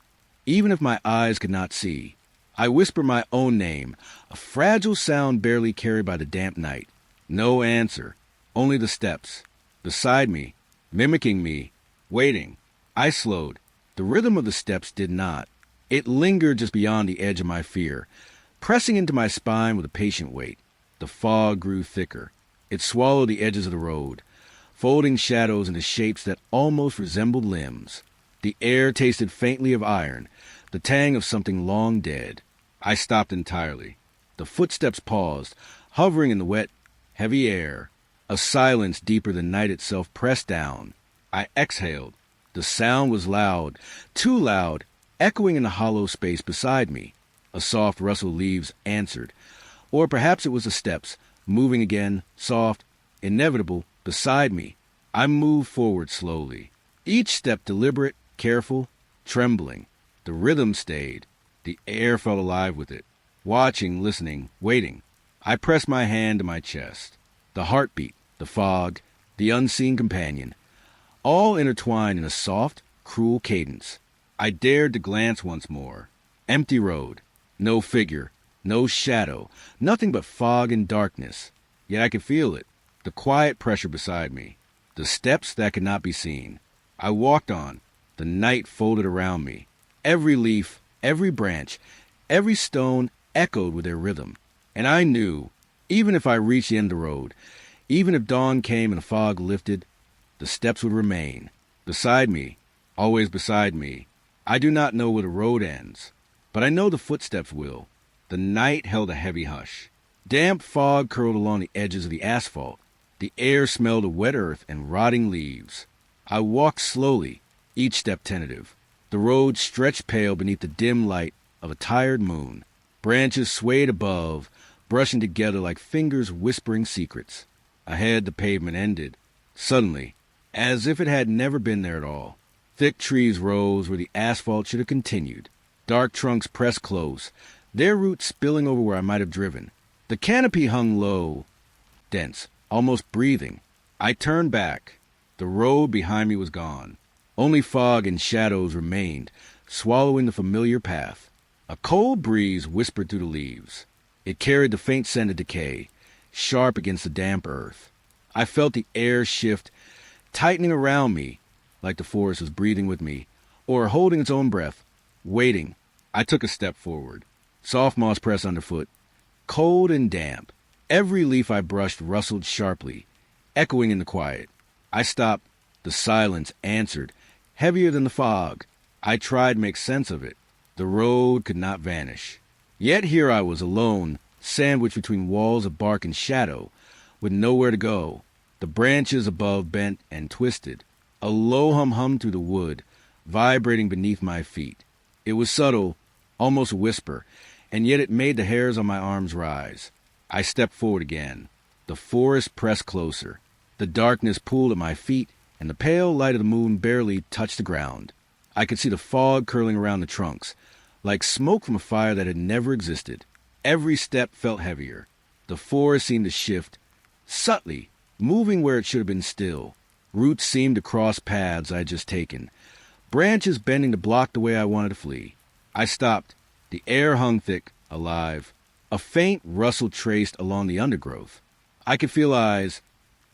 even if my eyes could not see. I whispered my own name, a fragile sound barely carried by the damp night. No answer, only the steps. Beside me, mimicking me, waiting. I slowed. The rhythm of the steps did not. It lingered just beyond the edge of my fear, pressing into my spine with a patient weight. The fog grew thicker. It swallowed the edges of the road, folding shadows into shapes that almost resembled limbs. The air tasted faintly of iron, the tang of something long dead. I stopped entirely. The footsteps paused, hovering in the wet, heavy air. A silence deeper than night itself pressed down. I exhaled. The sound was loud, too loud, echoing in the hollow space beside me. A soft rustle of leaves answered. Or perhaps it was the steps, moving again, soft, inevitable, beside me. I moved forward slowly. Each step deliberate, careful, trembling. The rhythm stayed. The air felt alive with it. Watching, listening, waiting. I pressed my hand to my chest. The heartbeat, the fog, the unseen companion, all intertwined in a soft, cruel cadence. I dared to glance once more. Empty road. No figure. No shadow. Nothing but fog and darkness. Yet I could feel it. The quiet pressure beside me. The steps that could not be seen. I walked on. The night folded around me. Every leaf, every branch, every stone echoed with their rhythm. And I knew, even if I reached the end of the road, even if dawn came and the fog lifted, the steps would remain. Beside me, always beside me. I do not know where the road ends, but I know the footsteps will. The night held a heavy hush. Damp fog curled along the edges of the asphalt. The air smelled of wet earth and rotting leaves. I walked slowly, each step tentative. The road stretched pale beneath the dim light of a tired moon. Branches swayed above, brushing together like fingers whispering secrets. Ahead, the pavement ended. Suddenly, as if it had never been there at all. Thick trees rose where the asphalt should have continued. Dark trunks pressed close, their roots spilling over where I might have driven. The canopy hung low, dense, almost breathing. I turned back. The road behind me was gone. Only fog and shadows remained, swallowing the familiar path. A cold breeze whispered through the leaves. It carried the faint scent of decay, sharp against the damp earth. I felt the air shift, tightening around me, like the forest was breathing with me, or holding its own breath, waiting. I took a step forward. Soft moss pressed underfoot, cold and damp. Every leaf I brushed rustled sharply, echoing in the quiet. I stopped. The silence answered, heavier than the fog. I tried to make sense of it. The road could not vanish. Yet here I was alone, sandwiched between walls of bark and shadow, with nowhere to go. The branches above bent and twisted. A low hum hummed through the wood, vibrating beneath my feet. It was subtle, almost a whisper, and yet it made the hairs on my arms rise. I stepped forward again. The forest pressed closer. The darkness pulled at my feet, and the pale light of the moon barely touched the ground. I could see the fog curling around the trunks, like smoke from a fire that had never existed. Every step felt heavier. The forest seemed to shift, subtly, moving where it should have been still. Roots seemed to cross paths I had just taken, branches bending to block the way I wanted to flee. I stopped. The air hung thick, alive. A faint rustle traced along the undergrowth. I could feel eyes,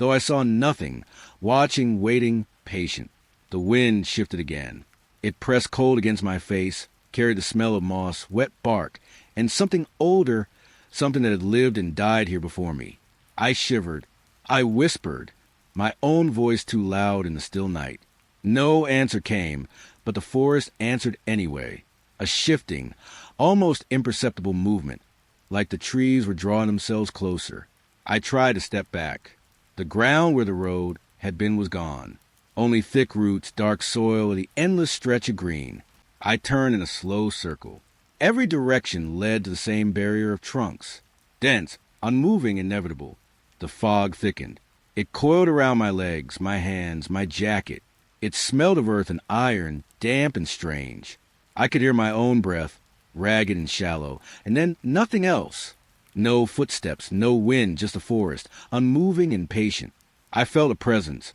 though I saw nothing, watching, waiting, patient. The wind shifted again. It pressed cold against my face, carried the smell of moss, wet bark, and something older, something that had lived and died here before me. I shivered. I whispered, my own voice too loud in the still night. No answer came, but the forest answered anyway. A shifting, almost imperceptible movement, like the trees were drawing themselves closer. I tried to step back. The ground where the road had been was gone. Only thick roots, dark soil, and the endless stretch of green. I turned in a slow circle. Every direction led to the same barrier of trunks. Dense, unmoving, inevitable. The fog thickened. It coiled around my legs, my hands, my jacket. It smelled of earth and iron, damp and strange. I could hear my own breath, ragged and shallow, and then nothing else. No footsteps, no wind, just the forest, unmoving and patient. I felt a presence,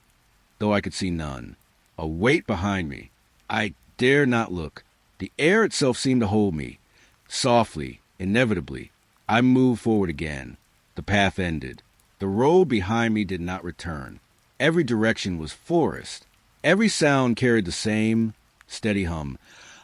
though I could see none. A weight behind me. I dared not look. The air itself seemed to hold me. Softly, inevitably, I moved forward again. The path ended. The road behind me did not return. Every direction was forest. Every sound carried the same steady hum,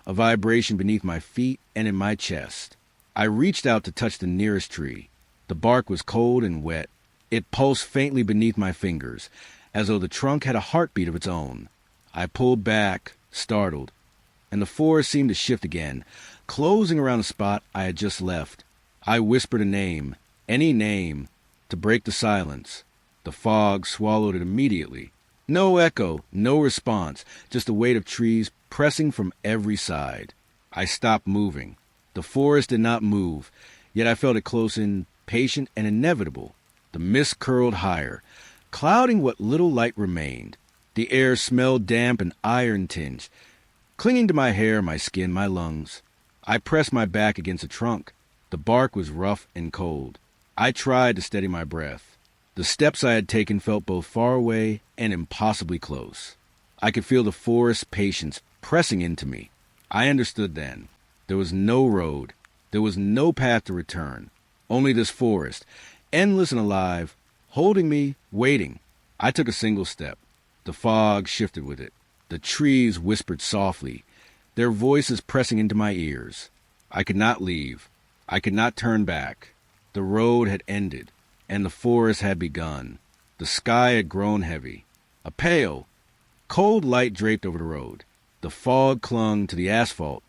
a vibration beneath my feet and in my chest. I reached out to touch the nearest tree. The bark was cold and wet. It pulsed faintly beneath my fingers, as though the trunk had a heartbeat of its own. I pulled back, startled, and the forest seemed to shift again, closing around the spot I had just left. I whispered a name, any name, to break the silence. The fog swallowed it immediately. No echo, no response, just the weight of trees pressing from every side. I stopped moving. The forest did not move, yet I felt it close in, patient and inevitable. The mist curled higher, clouding what little light remained. The air smelled damp and iron-tinged, clinging to my hair, my skin, my lungs. I pressed my back against a trunk. The bark was rough and cold. I tried to steady my breath. The steps I had taken felt both far away and impossibly close. I could feel the forest's patience pressing into me. I understood then. There was no road. There was no path to return. Only this forest, endless and alive, holding me, waiting. I took a single step. The fog shifted with it. The trees whispered softly, their voices pressing into my ears. I could not leave. I could not turn back. The road had ended, and the forest had begun. The sky had grown heavy. A pale, cold light draped over the road. The fog clung to the asphalt,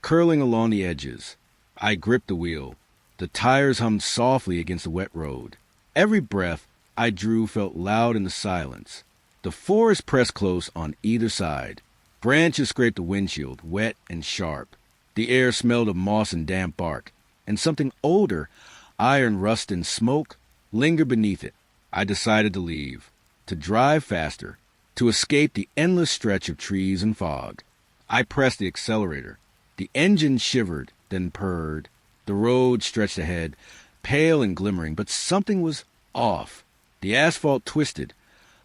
curling along the edges. I gripped the wheel. The tires hummed softly against the wet road. Every breath I drew felt loud in the silence. The forest pressed close on either side. Branches scraped the windshield, wet and sharp. The air smelled of moss and damp bark, and something older, iron rust and smoke, lingered beneath it. I decided to leave, to drive faster, to escape the endless stretch of trees and fog. I pressed the accelerator. The engine shivered, then purred. The road stretched ahead, pale and glimmering, but something was off. The asphalt twisted,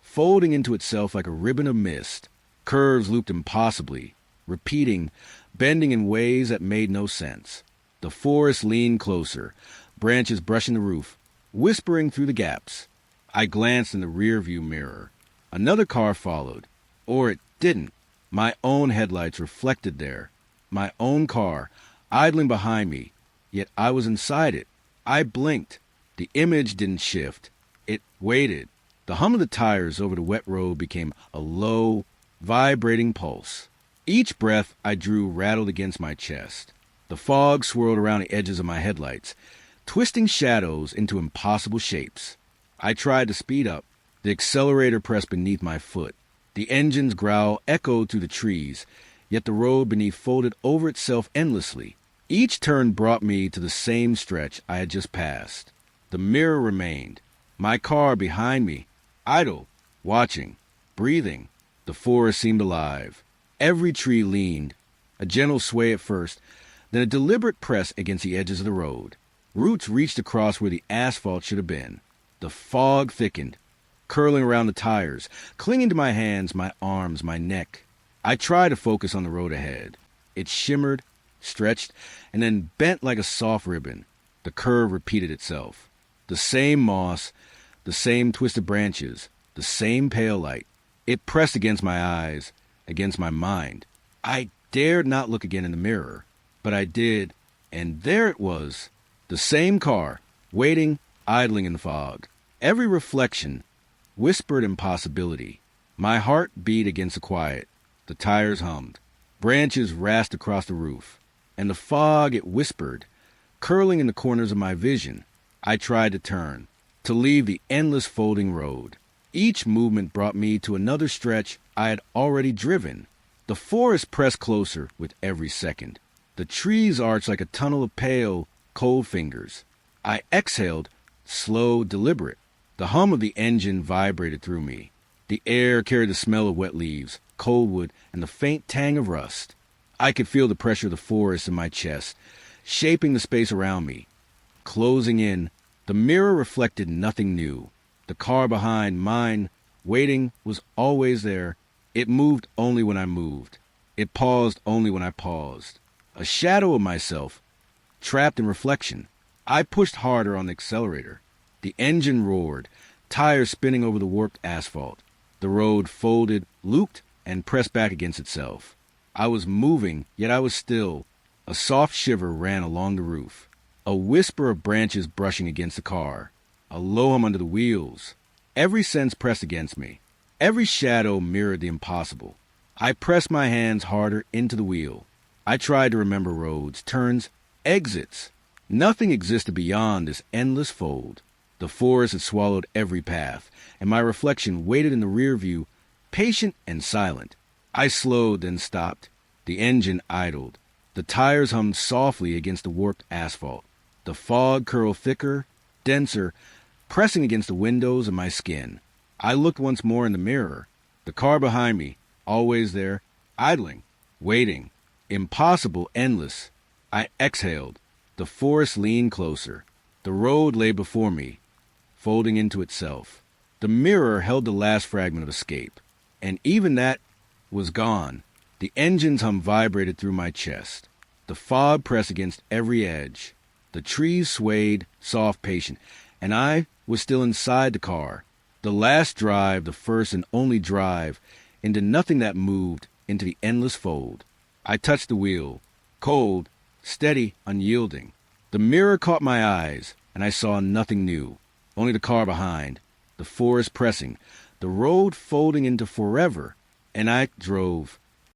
folding into itself like a ribbon of mist. Curves looped impossibly, repeating, bending in ways that made no sense. The forest leaned closer, branches brushing the roof, whispering through the gaps. I glanced in the rearview mirror. Another car followed. Or it didn't. My own headlights reflected there. My own car, idling behind me, yet I was inside it. I blinked. The image didn't shift. It waited. The hum of the tires over the wet road became a low, vibrating pulse. Each breath I drew rattled against my chest. The fog swirled around the edges of my headlights, twisting shadows into impossible shapes. I tried to speed up. The accelerator pressed beneath my foot. The engine's growl echoed through the trees, yet the road beneath folded over itself endlessly. Each turn brought me to the same stretch I had just passed. The mirror remained. My car behind me, idle, watching, breathing. The forest seemed alive. Every tree leaned, a gentle sway at first, then a deliberate press against the edges of the road. Roots reached across where the asphalt should have been. The fog thickened, curling around the tires, clinging to my hands, my arms, my neck. I tried to focus on the road ahead. It shimmered, stretched, and then bent like a soft ribbon. The curve repeated itself. The same moss, the same twisted branches, the same pale light. It pressed against my eyes, against my mind. I dared not look again in the mirror, but I did, and there it was, the same car, waiting, idling in the fog. Every reflection whispered impossibility. My heart beat against the quiet. The tires hummed. Branches rasped across the roof. And the fog, it whispered, curling in the corners of my vision. I tried to turn, to leave the endless folding road. Each movement brought me to another stretch I had already driven. The forest pressed closer with every second. The trees arched like a tunnel of pale, cold fingers. I exhaled, slow, deliberate. The hum of the engine vibrated through me. The air carried the smell of wet leaves, cold wood, and the faint tang of rust. I could feel the pressure of the forest in my chest, shaping the space around me. Closing in, the mirror reflected nothing new. The car behind mine, waiting, was always there. It moved only when I moved. It paused only when I paused. A shadow of myself, trapped in reflection. I pushed harder on the accelerator. The engine roared, tires spinning over the warped asphalt. The road folded, looped, and pressed back against itself. I was moving, yet I was still. A soft shiver ran along the roof. A whisper of branches brushing against the car. A low hum under the wheels. Every sense pressed against me. Every shadow mirrored the impossible. I pressed my hands harder into the wheel. I tried to remember roads, turns, exits. Nothing existed beyond this endless fold. The forest had swallowed every path, and my reflection waited in the rear view, patient and silent. I slowed, then stopped. The engine idled. The tires hummed softly against the warped asphalt. The fog curled thicker, denser, pressing against the windows of my skin. I looked once more in the mirror. The car behind me, always there, idling, waiting, impossible, endless. I exhaled. The forest leaned closer. The road lay before me, folding into itself. The mirror held the last fragment of escape, and even that was gone. The engine's hum vibrated through my chest. The fog pressed against every edge. The trees swayed, soft, patient, and I was still inside the car. The last drive, the first and only drive, into nothing that moved, into the endless fold. I touched the wheel, cold, steady, unyielding. The mirror caught my eyes, and I saw nothing new, only the car behind, the forest pressing, the road folding into forever, and I drove,